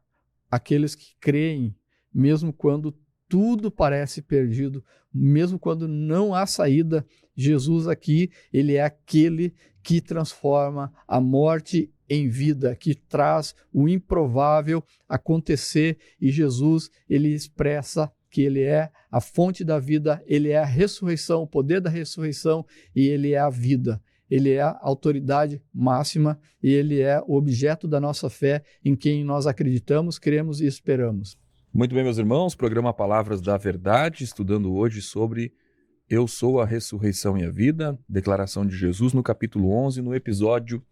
aqueles que creem, mesmo quando tudo parece perdido, mesmo quando não há saída. Jesus aqui, ele é aquele que transforma a morte em vida, que traz o improvável acontecer, e Jesus, ele expressa que ele é a fonte da vida, ele é a ressurreição, o poder da ressurreição, e ele é a vida. Ele é a autoridade máxima e ele é o objeto da nossa fé, em quem nós acreditamos, cremos e esperamos. Muito bem, meus irmãos, programa Palavras da Verdade, estudando hoje sobre Eu sou a ressurreição e a vida, declaração de Jesus no capítulo 11, no episódio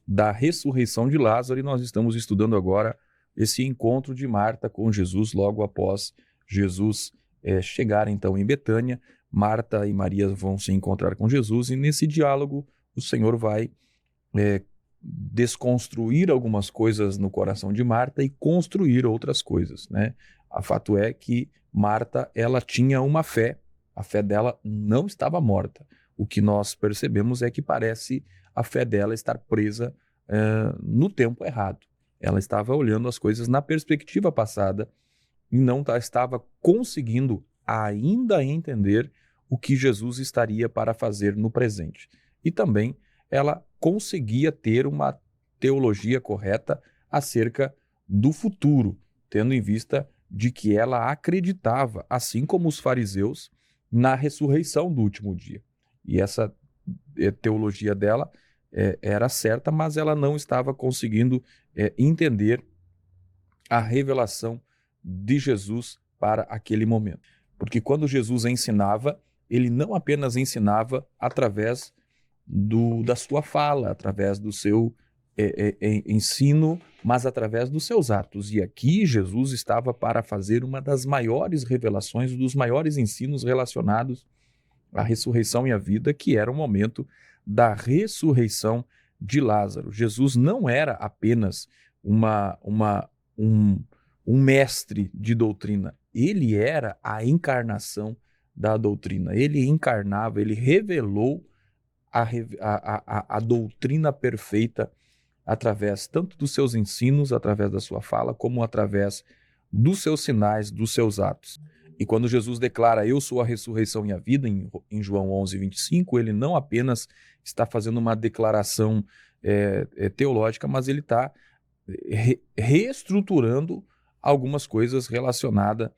da ressurreição de Lázaro, e nós estamos estudando agora esse encontro de Marta com Jesus logo após Jesus chegar então em Betânia. Marta e Maria vão se encontrar com Jesus e nesse diálogo o Senhor vai desconstruir algumas coisas no coração de Marta e construir outras coisas, né? O fato é que Marta, ela tinha uma fé, a fé dela não estava morta. O que nós percebemos é que parece a fé dela estar presa no tempo errado. Ela estava olhando as coisas na perspectiva passada e não estava conseguindo ainda entender o que Jesus estaria para fazer no presente. E também ela conseguia ter uma teologia correta acerca do futuro, tendo em vista de que ela acreditava, assim como os fariseus, na ressurreição do último dia. E essa teologia dela era certa, mas ela não estava conseguindo entender a revelação de Jesus para aquele momento. Porque quando Jesus ensinava, ele não apenas ensinava através da sua fala, através do seu ensino, mas através dos seus atos. E aqui Jesus estava para fazer uma das maiores revelações, dos maiores ensinos relacionados à ressurreição e à vida, que era o momento da ressurreição de Lázaro. Jesus não era apenas um mestre de doutrina, ele era a encarnação da doutrina. Ele encarnava, ele revelou a doutrina perfeita através tanto dos seus ensinos, através da sua fala, como através dos seus sinais, dos seus atos. E quando Jesus declara, eu sou a ressurreição e a vida, em João 11, 25, ele não apenas está fazendo uma declaração teológica, mas ele está reestruturando algumas coisas relacionadas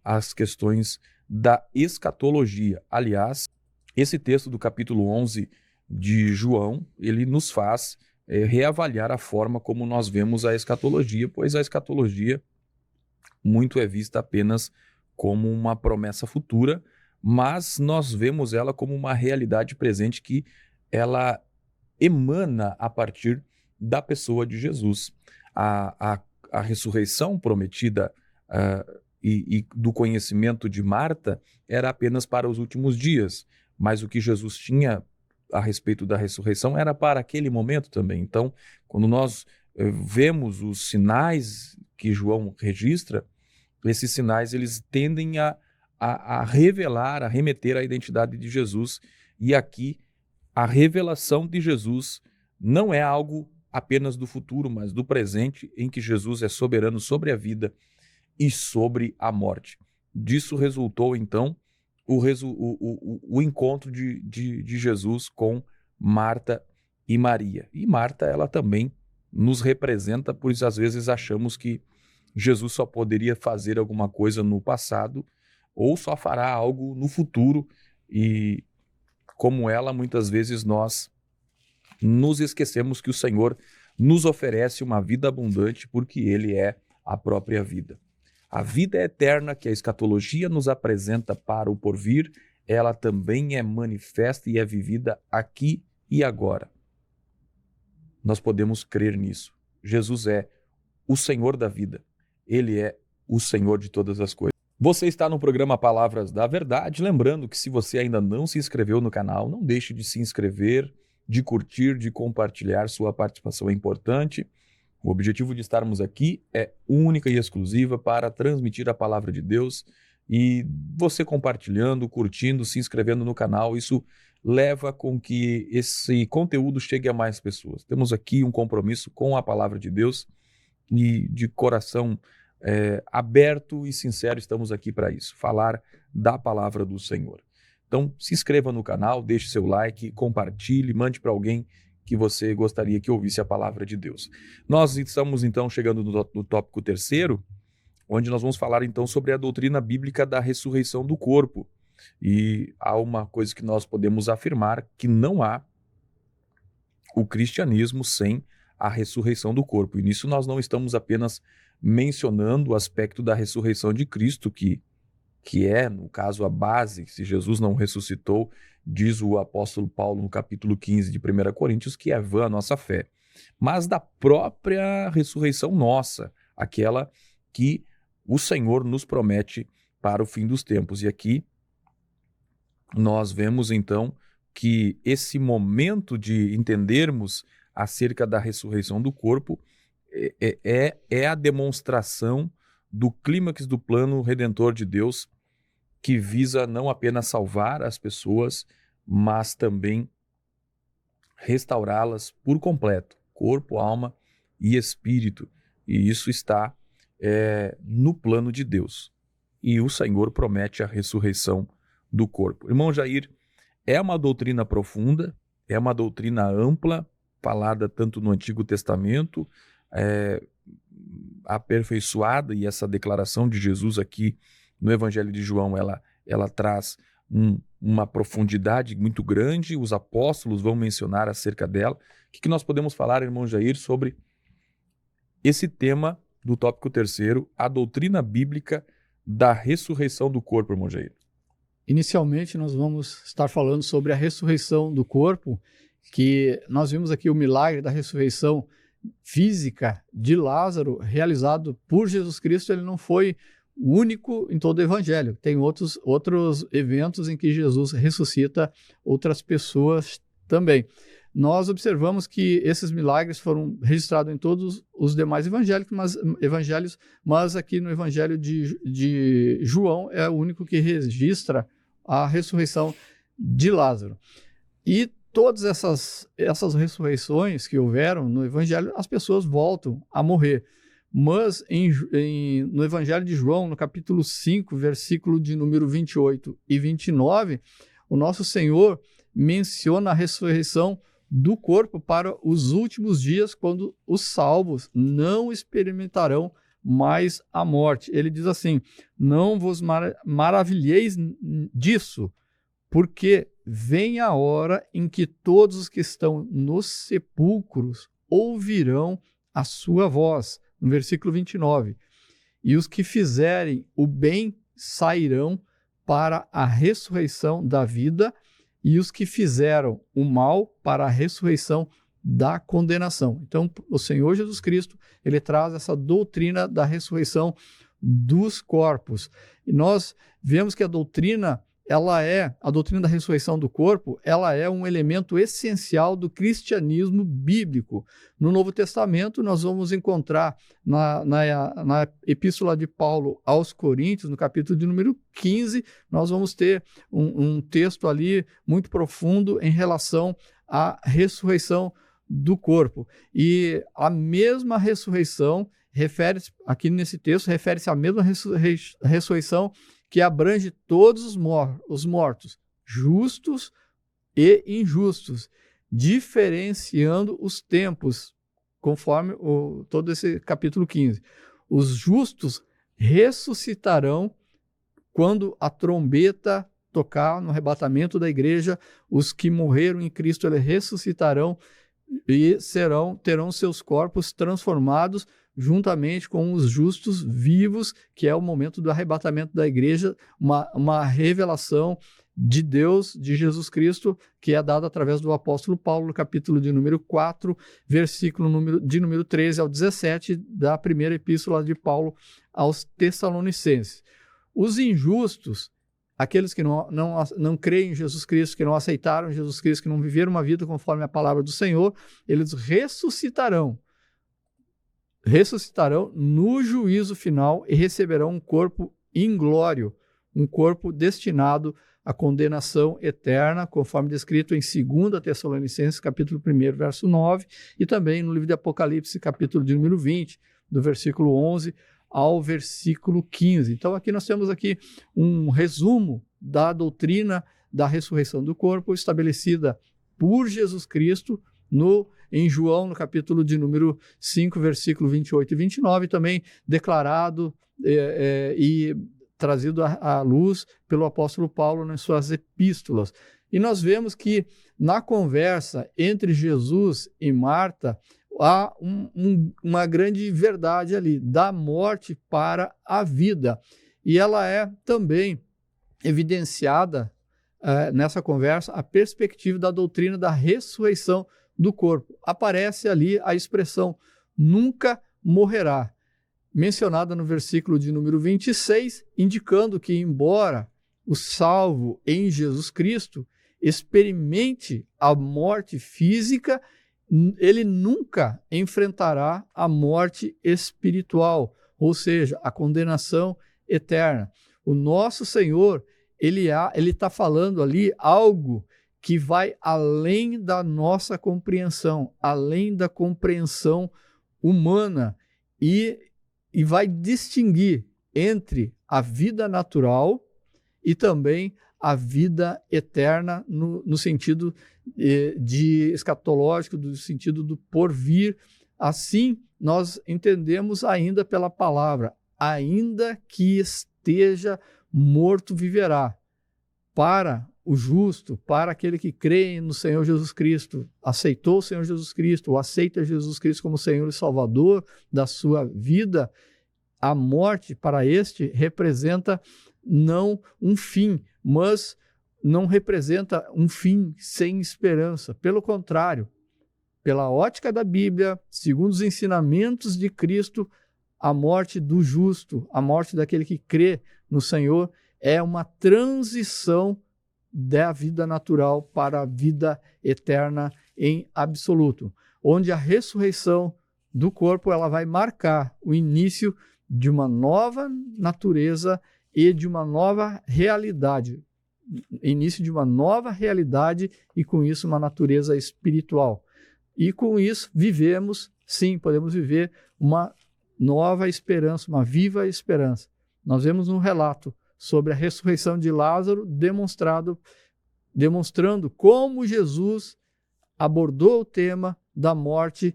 às questões da escatologia. Aliás, esse texto do capítulo 11 de João, ele nos faz reavaliar a forma como nós vemos a escatologia, pois a escatologia muito é vista apenas como uma promessa futura, mas nós vemos ela como uma realidade presente que ela emana a partir da pessoa de Jesus. A ressurreição prometida e do conhecimento de Marta era apenas para os últimos dias, mas o que Jesus tinha a respeito da ressurreição era para aquele momento também. Então, quando nós vemos os sinais que João registra, esses sinais eles tendem a revelar, a remeter à identidade de Jesus. E aqui, a revelação de Jesus não é algo apenas do futuro, mas do presente, em que Jesus é soberano sobre a vida e sobre a morte. Disso resultou, então, o encontro de Jesus com Marta e Maria. E Marta, ela também nos representa, pois às vezes achamos que Jesus só poderia fazer alguma coisa no passado ou só fará algo no futuro, e como ela, muitas vezes nós nos esquecemos que o Senhor nos oferece uma vida abundante porque Ele é a própria vida. A vida eterna que a escatologia nos apresenta para o porvir, ela também é manifesta e é vivida aqui e agora. Nós podemos crer nisso. Jesus é o Senhor da vida. Ele é o Senhor de todas as coisas. Você está no programa Palavras da Verdade. Lembrando que se você ainda não se inscreveu no canal, não deixe de se inscrever, de curtir, de compartilhar. Sua participação é importante. O objetivo de estarmos aqui é única e exclusiva para transmitir a palavra de Deus, e você compartilhando, curtindo, se inscrevendo no canal, isso leva com que esse conteúdo chegue a mais pessoas. Temos aqui um compromisso com a palavra de Deus e de coração aberto e sincero, estamos aqui para isso, falar da palavra do Senhor. Então, se inscreva no canal, deixe seu like, compartilhe, mande para alguém que você gostaria que ouvisse a palavra de Deus. Nós estamos, então, chegando no tópico 3º, onde nós vamos falar, então, sobre a doutrina bíblica da ressurreição do corpo. E há uma coisa que nós podemos afirmar, que não há o cristianismo sem a ressurreição do corpo. E nisso nós não estamos apenas mencionando o aspecto da ressurreição de Cristo, que é, no caso, a base. Se Jesus não ressuscitou, diz o apóstolo Paulo no capítulo 15 de 1 Coríntios, que é vã a nossa fé. Mas da própria ressurreição nossa, aquela que o Senhor nos promete para o fim dos tempos. E aqui nós vemos, então, que esse momento de entendermos acerca da ressurreição do corpo é a demonstração do clímax do plano redentor de Deus, que visa não apenas salvar as pessoas, mas também restaurá-las por completo, corpo, alma e espírito. E isso está no plano de Deus. E o Senhor promete a ressurreição do corpo. Irmão Jair, é uma doutrina profunda, é uma doutrina ampla, falada tanto no Antigo Testamento, aperfeiçoada, e essa declaração de Jesus aqui no Evangelho de João, ela traz uma profundidade muito grande. Os apóstolos vão mencionar acerca dela. O que nós podemos falar, irmão Jair, sobre esse tema do tópico 3º, a doutrina bíblica da ressurreição do corpo, irmão Jair? Inicialmente, nós vamos estar falando sobre a ressurreição do corpo, que nós vimos aqui o milagre da ressurreição física de Lázaro, realizado por Jesus Cristo. Ele não foi o único em todo o Evangelho. Tem outros eventos em que Jesus ressuscita outras pessoas também. Nós observamos que esses milagres foram registrados em todos os demais evangelhos, mas aqui no Evangelho de João é o único que registra a ressurreição de Lázaro. E todas essas ressurreições que houveram no Evangelho, as pessoas voltam a morrer. Mas no Evangelho de João, no capítulo 5, versículo de número 28 e 29, o nosso Senhor menciona a ressurreição do corpo para os últimos dias, quando os salvos não experimentarão mais a morte. Ele diz assim: não vos maravilheis disso, porque vem a hora em que todos os que estão nos sepulcros ouvirão a sua voz. No versículo 29. E os que fizerem o bem sairão para a ressurreição da vida, e os que fizeram o mal para a ressurreição da condenação. Então, o Senhor Jesus Cristo, ele traz essa doutrina da ressurreição dos corpos. E nós vemos que a doutrina da ressurreição do corpo, ela é um elemento essencial do cristianismo bíblico. No Novo Testamento, nós vamos encontrar na epístola de Paulo aos Coríntios, no capítulo de número 15, nós vamos ter um texto ali muito profundo em relação à ressurreição do corpo. E a mesma ressurreição aqui nesse texto, refere-se à mesma ressurreição que abrange todos os mortos, justos e injustos, diferenciando os tempos, conforme todo esse capítulo 15. Os justos ressuscitarão quando a trombeta tocar no arrebatamento da igreja. Os que morreram em Cristo, eles ressuscitarão e terão seus corpos transformados juntamente com os justos vivos, que é o momento do arrebatamento da igreja, uma revelação de Deus, de Jesus Cristo, que é dada através do apóstolo Paulo, no capítulo de número 4, versículo de número 13 ao 17, da primeira epístola de Paulo aos Tessalonicenses. Os injustos, aqueles que não creem em Jesus Cristo, que não aceitaram Jesus Cristo, que não viveram uma vida conforme a palavra do Senhor, eles ressuscitarão no juízo final e receberão um corpo inglório, um corpo destinado à condenação eterna, conforme descrito em 2 Tessalonicenses, capítulo 1, verso 9, e também no livro de Apocalipse, capítulo de número 20, do versículo 11 ao versículo 15. Então aqui nós temos aqui um resumo da doutrina da ressurreição do corpo estabelecida por Jesus Cristo em João, no capítulo de número 5, versículo 28 e 29, também declarado e trazido à luz pelo apóstolo Paulo nas suas epístolas. E nós vemos que na conversa entre Jesus e Marta, há uma grande verdade ali, da morte para a vida. E ela é também evidenciada nessa conversa a perspectiva da doutrina da ressurreição do corpo. Aparece ali a expressão nunca morrerá, mencionada no versículo de número 26, indicando que, embora o salvo em Jesus Cristo experimente a morte física, ele nunca enfrentará a morte espiritual, ou seja, a condenação eterna. O nosso Senhor, ele está falando ali algo que vai além da nossa compreensão, além da compreensão humana, e vai distinguir entre a vida natural e também a vida eterna no sentido de escatológico, no sentido do porvir. Assim, nós entendemos ainda pela palavra, ainda que esteja morto, viverá. Para o justo, para aquele que crê no Senhor Jesus Cristo, aceitou o Senhor Jesus Cristo, ou aceita Jesus Cristo como Senhor e Salvador da sua vida, a morte para este representa não um fim, mas não representa um fim sem esperança. Pelo contrário, pela ótica da Bíblia, segundo os ensinamentos de Cristo, a morte do justo, a morte daquele que crê no Senhor, é uma transição da vida natural para a vida eterna em absoluto, onde a ressurreição do corpo ela vai marcar o início de uma nova natureza e de uma nova realidade, início de uma nova realidade e com isso uma natureza espiritual. E com isso vivemos, sim, podemos viver uma nova esperança, uma viva esperança. Nós vemos um relato sobre a ressurreição de Lázaro, demonstrando como Jesus abordou o tema da morte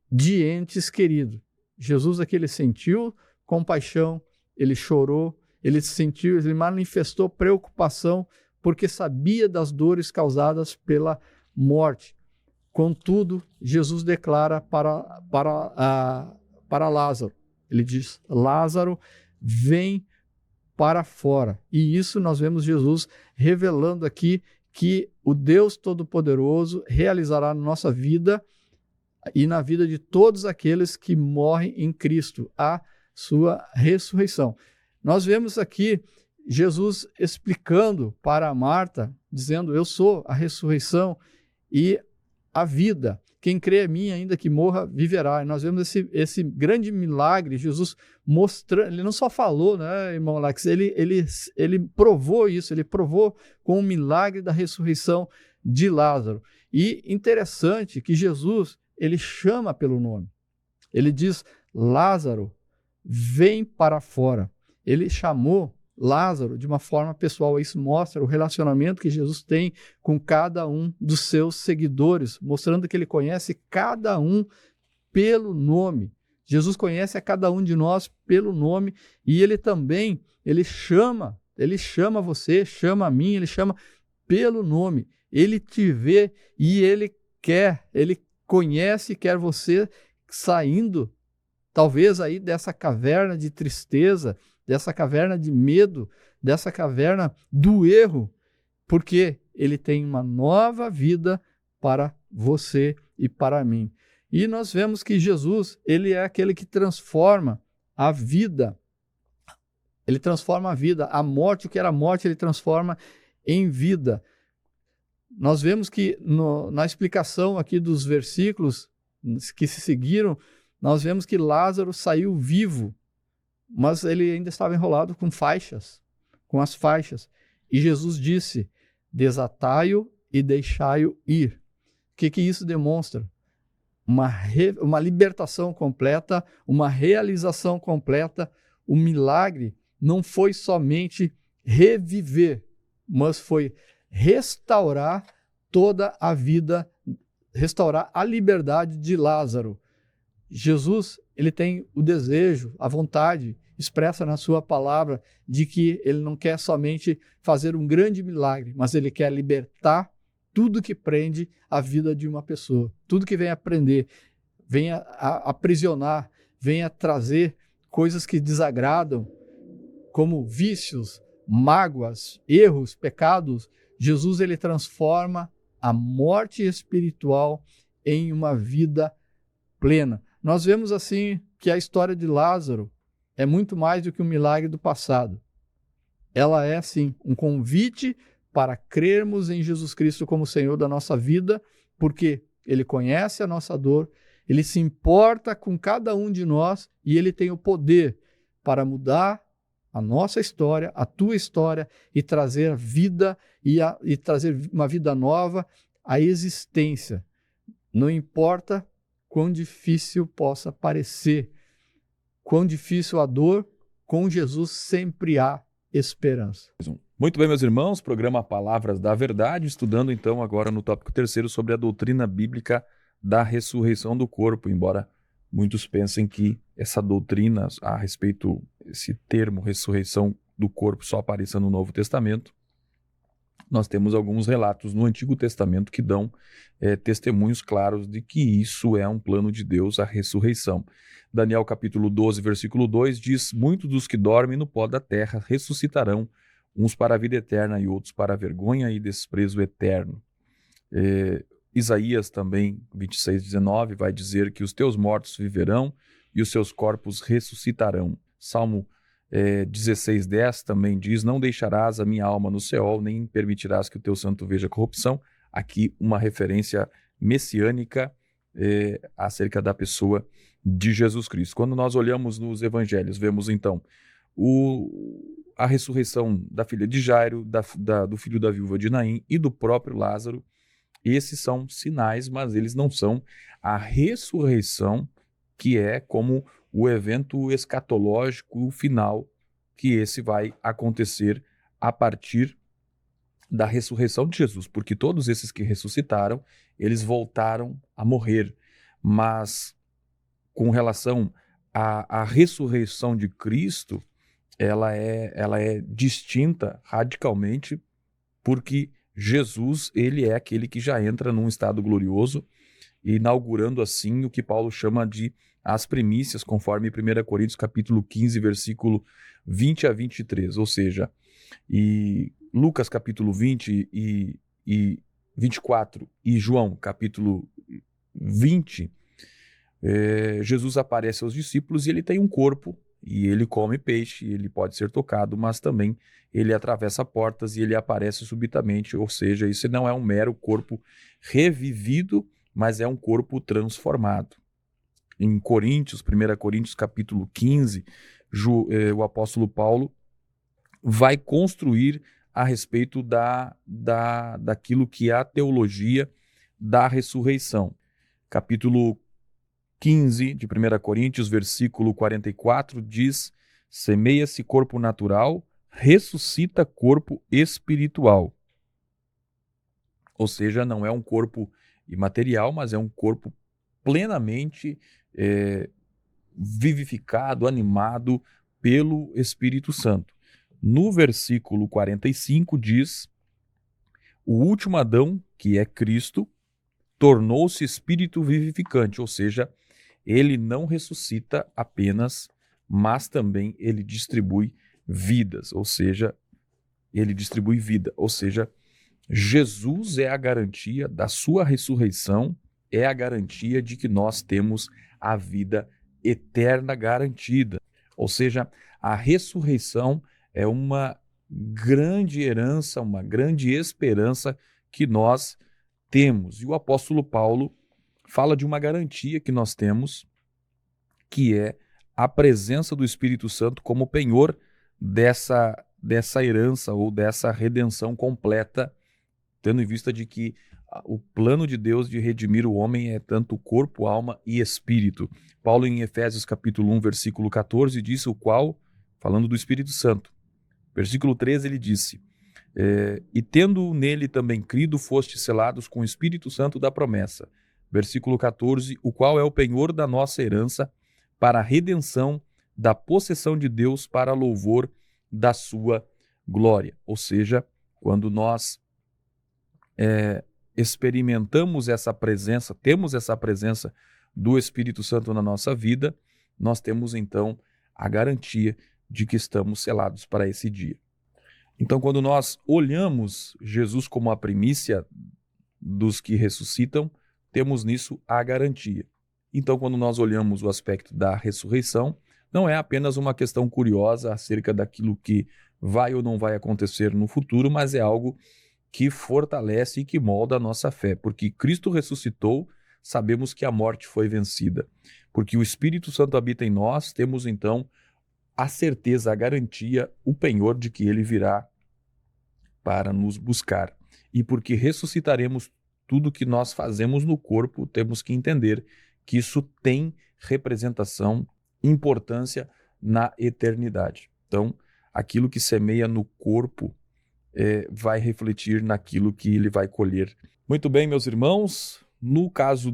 de entes queridos. Jesus aqui ele sentiu compaixão, ele chorou, ele manifestou preocupação porque sabia das dores causadas pela morte. Contudo, Jesus declara para Lázaro, ele diz, Lázaro, vem para fora. E isso nós vemos Jesus revelando aqui que o Deus Todo-Poderoso realizará na nossa vida e na vida de todos aqueles que morrem em Cristo, a sua ressurreição. Nós vemos aqui Jesus explicando para Marta, dizendo, eu sou a ressurreição e a vida. Quem crê em mim, ainda que morra, viverá. E nós vemos esse grande milagre, Jesus mostrando, ele não só falou, né, irmão Alex, ele provou isso, ele provou com o milagre da ressurreição de Lázaro. E interessante que Jesus, ele chama pelo nome. Ele diz, Lázaro, vem para fora. Ele chamou Lázaro de uma forma pessoal. Isso mostra o relacionamento que Jesus tem com cada um dos seus seguidores, mostrando que ele conhece cada um pelo nome. Jesus conhece a cada um de nós pelo nome e ele também, ele chama você, chama a mim, ele chama pelo nome. Ele te vê e ele conhece e quer você saindo, talvez aí dessa caverna de tristeza, dessa caverna de medo, dessa caverna do erro, porque ele tem uma nova vida para você e para mim. E nós vemos que Jesus, ele é aquele que transforma a vida. Ele transforma a vida. A morte, o que era morte, ele transforma em vida. Nós vemos que na explicação aqui dos versículos que se seguiram, nós vemos que Lázaro saiu vivo, mas ele ainda estava enrolado com as faixas. E Jesus disse, desatai-o e deixai-o ir. O que isso demonstra? Uma libertação completa, uma realização completa, o milagre não foi somente reviver, mas foi restaurar toda a vida, restaurar a liberdade de Lázaro. Jesus, ele tem o desejo, a vontade, expressa na sua palavra, de que ele não quer somente fazer um grande milagre, mas ele quer libertar tudo que prende a vida de uma pessoa, tudo que vem a prender, vem a aprisionar, vem a trazer coisas que desagradam, como vícios, mágoas, erros, pecados. Jesus, ele transforma a morte espiritual em uma vida plena. Nós vemos assim que a história de Lázaro é muito mais do que um milagre do passado. Ela é, sim, um convite para crermos em Jesus Cristo como Senhor da nossa vida, porque Ele conhece a nossa dor, Ele se importa com cada um de nós e Ele tem o poder para mudar a nossa história, a tua história, e trazer vida e trazer uma vida nova à existência. Não importa quão difícil possa parecer, quão difícil a dor, com Jesus sempre há esperança. Muito bem, meus irmãos, programa Palavras da Verdade, estudando então agora no tópico 3º sobre a doutrina bíblica da ressurreição do corpo, embora muitos pensem que essa doutrina a respeito, esse termo ressurreição do corpo só apareça no Novo Testamento. Nós temos alguns relatos no Antigo Testamento que dão testemunhos claros de que isso é um plano de Deus, a ressurreição. Daniel capítulo 12, versículo 2 diz: muitos dos que dormem no pó da terra ressuscitarão, uns para a vida eterna e outros para a vergonha e desprezo eterno. Isaías também, 26:19, vai dizer que os teus mortos viverão e os seus corpos ressuscitarão. Salmo 16:10 também diz: não deixarás a minha alma no Seol, nem permitirás que o teu santo veja corrupção. Aqui uma referência messiânica acerca da pessoa de Jesus Cristo. Quando nós olhamos nos evangelhos, vemos então a ressurreição da filha de Jairo, do filho da viúva de Naim e do próprio Lázaro. Esses são sinais, mas eles não são a ressurreição, que é como o evento escatológico final, que esse vai acontecer a partir da ressurreição de Jesus, porque todos esses que ressuscitaram, eles voltaram a morrer, mas com relação à ressurreição de Cristo, ela é distinta radicalmente, porque Jesus, ele é aquele que já entra num estado glorioso, inaugurando assim o que Paulo chama de as primícias, conforme 1 Coríntios capítulo 15, versículo 20 a 23, ou seja, e Lucas capítulo 20 e 24 e João capítulo 20, Jesus aparece aos discípulos e ele tem um corpo, e ele come peixe, ele pode ser tocado, mas também ele atravessa portas e ele aparece subitamente, ou seja, isso não é um mero corpo revivido, mas é um corpo transformado. Em Coríntios, 1 Coríntios capítulo 15, o apóstolo Paulo vai construir a respeito daquilo que é a teologia da ressurreição. Capítulo 15 de 1 Coríntios, versículo 44, diz: semeia-se corpo natural, ressuscita corpo espiritual. Ou seja, não é um corpo imaterial, mas é um corpo plenamente vivificado, animado pelo Espírito Santo. No versículo 45 diz: o último Adão, que é Cristo, tornou-se espírito vivificante, ou seja, ele não ressuscita apenas, mas também ele distribui vidas, ou seja, ele distribui vida, ou seja, Jesus é a garantia da sua ressurreição, é a garantia de que nós temos a vida eterna garantida. Ou seja, a ressurreição é uma grande herança, uma grande esperança que nós temos. E o apóstolo Paulo fala de uma garantia que nós temos, que é a presença do Espírito Santo como penhor dessa herança ou dessa redenção completa, tendo em vista de que o plano de Deus de redimir o homem é tanto corpo, alma e espírito. Paulo em Efésios capítulo 1, versículo 14 diz: o qual falando do Espírito Santo. Versículo 13 ele disse, e tendo nele também crido, fostes selados com o Espírito Santo da promessa. Versículo 14, o qual é o penhor da nossa herança para a redenção da possessão de Deus para louvor da sua glória. Ou seja, quando nós experimentamos essa presença, temos essa presença do Espírito Santo na nossa vida, nós temos então a garantia de que estamos selados para esse dia. Então, quando nós olhamos Jesus como a primícia dos que ressuscitam, temos nisso a garantia. Então, quando nós olhamos o aspecto da ressurreição, não é apenas uma questão curiosa acerca daquilo que vai ou não vai acontecer no futuro, mas é algo que fortalece e que molda a nossa fé. Porque Cristo ressuscitou, sabemos que a morte foi vencida. Porque o Espírito Santo habita em nós, temos então a certeza, a garantia, o penhor de que ele virá para nos buscar. E porque ressuscitaremos tudo que nós fazemos no corpo, temos que entender que isso tem representação, importância na eternidade. Então, aquilo que semeia no corpo vai refletir naquilo que ele vai colher. Muito bem, meus irmãos, no caso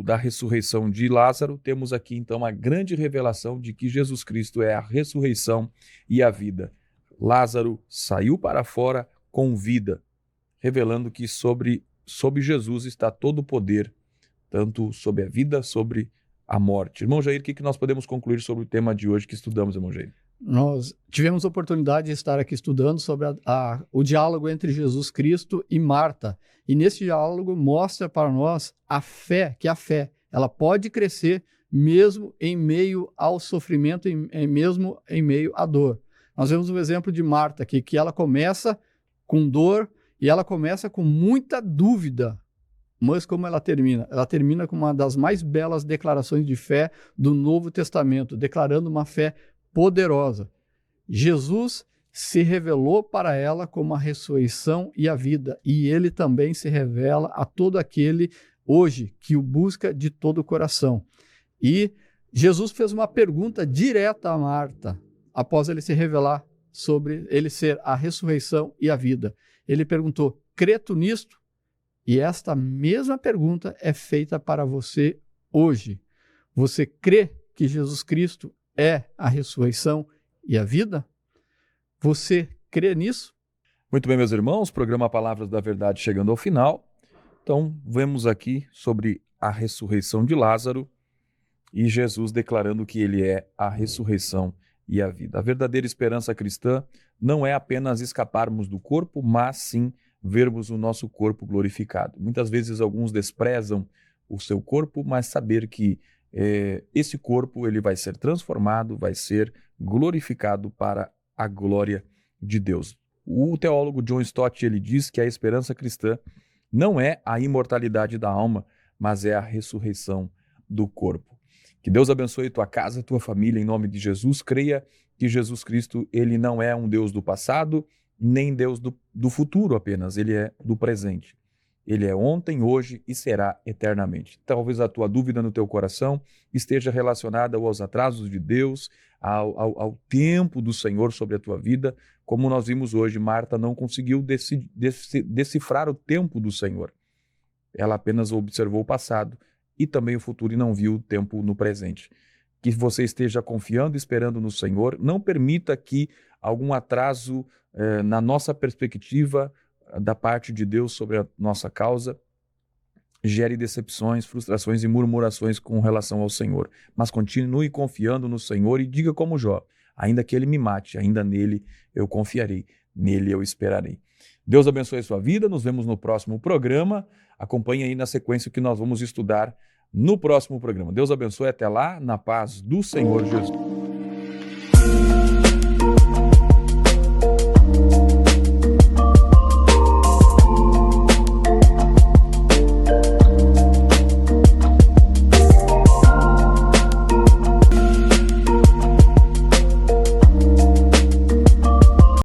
da ressurreição de Lázaro, temos aqui então a grande revelação de que Jesus Cristo é a ressurreição e a vida. Lázaro saiu para fora com vida, revelando que sobre Jesus está todo o poder, tanto sobre a vida, sobre a morte. Irmão Jair, o que nós podemos concluir sobre o tema de hoje que estudamos, irmão Jair? Nós tivemos a oportunidade de estar aqui estudando sobre o diálogo entre Jesus Cristo e Marta. E nesse diálogo mostra para nós que a fé ela pode crescer mesmo em meio ao sofrimento, mesmo em meio à dor. Nós vemos o exemplo de Marta aqui, que ela começa com dor e ela começa com muita dúvida. Mas como ela termina? Ela termina com uma das mais belas declarações de fé do Novo Testamento, declarando uma fé poderosa. Jesus se revelou para ela como a ressurreição e a vida, e ele também se revela a todo aquele hoje que o busca de todo o coração. E Jesus fez uma pergunta direta a Marta, após ele se revelar sobre ele ser a ressurreição e a vida. Ele perguntou, crê tu nisto? E esta mesma pergunta é feita para você hoje. Você crê que Jesus Cristo é a ressurreição e a vida? Você crê nisso? Muito bem, meus irmãos, programa Palavras da Verdade chegando ao final. Então, vemos aqui sobre a ressurreição de Lázaro e Jesus declarando que ele é a ressurreição e a vida. A verdadeira esperança cristã não é apenas escaparmos do corpo, mas sim vermos o nosso corpo glorificado. Muitas vezes alguns desprezam o seu corpo, mas saber que esse corpo ele vai ser transformado, vai ser glorificado para a glória de Deus. O teólogo John Stott ele diz que a esperança cristã não é a imortalidade da alma, mas é a ressurreição do corpo. Que Deus abençoe tua casa, tua família, em nome de Jesus. Creia que Jesus Cristo ele não é um Deus do passado, nem Deus do futuro apenas, ele é do presente. Ele é ontem, hoje e será eternamente. Talvez a tua dúvida no teu coração esteja relacionada aos atrasos de Deus, ao tempo do Senhor sobre a tua vida. Como nós vimos hoje, Marta não conseguiu decifrar o tempo do Senhor. Ela apenas observou o passado e também o futuro e não viu o tempo no presente. Que você esteja confiando e esperando no Senhor. Não permita que algum atraso na nossa perspectiva da parte de Deus sobre a nossa causa gere decepções, frustrações e murmurações com relação ao Senhor. Mas continue confiando no Senhor e diga como Jó, ainda que ele me mate, ainda nele eu confiarei, nele eu esperarei. Deus abençoe a sua vida, nos vemos no próximo programa. Acompanhe aí na sequência que nós vamos estudar no próximo programa. Deus abençoe, até lá, na paz do Senhor Jesus.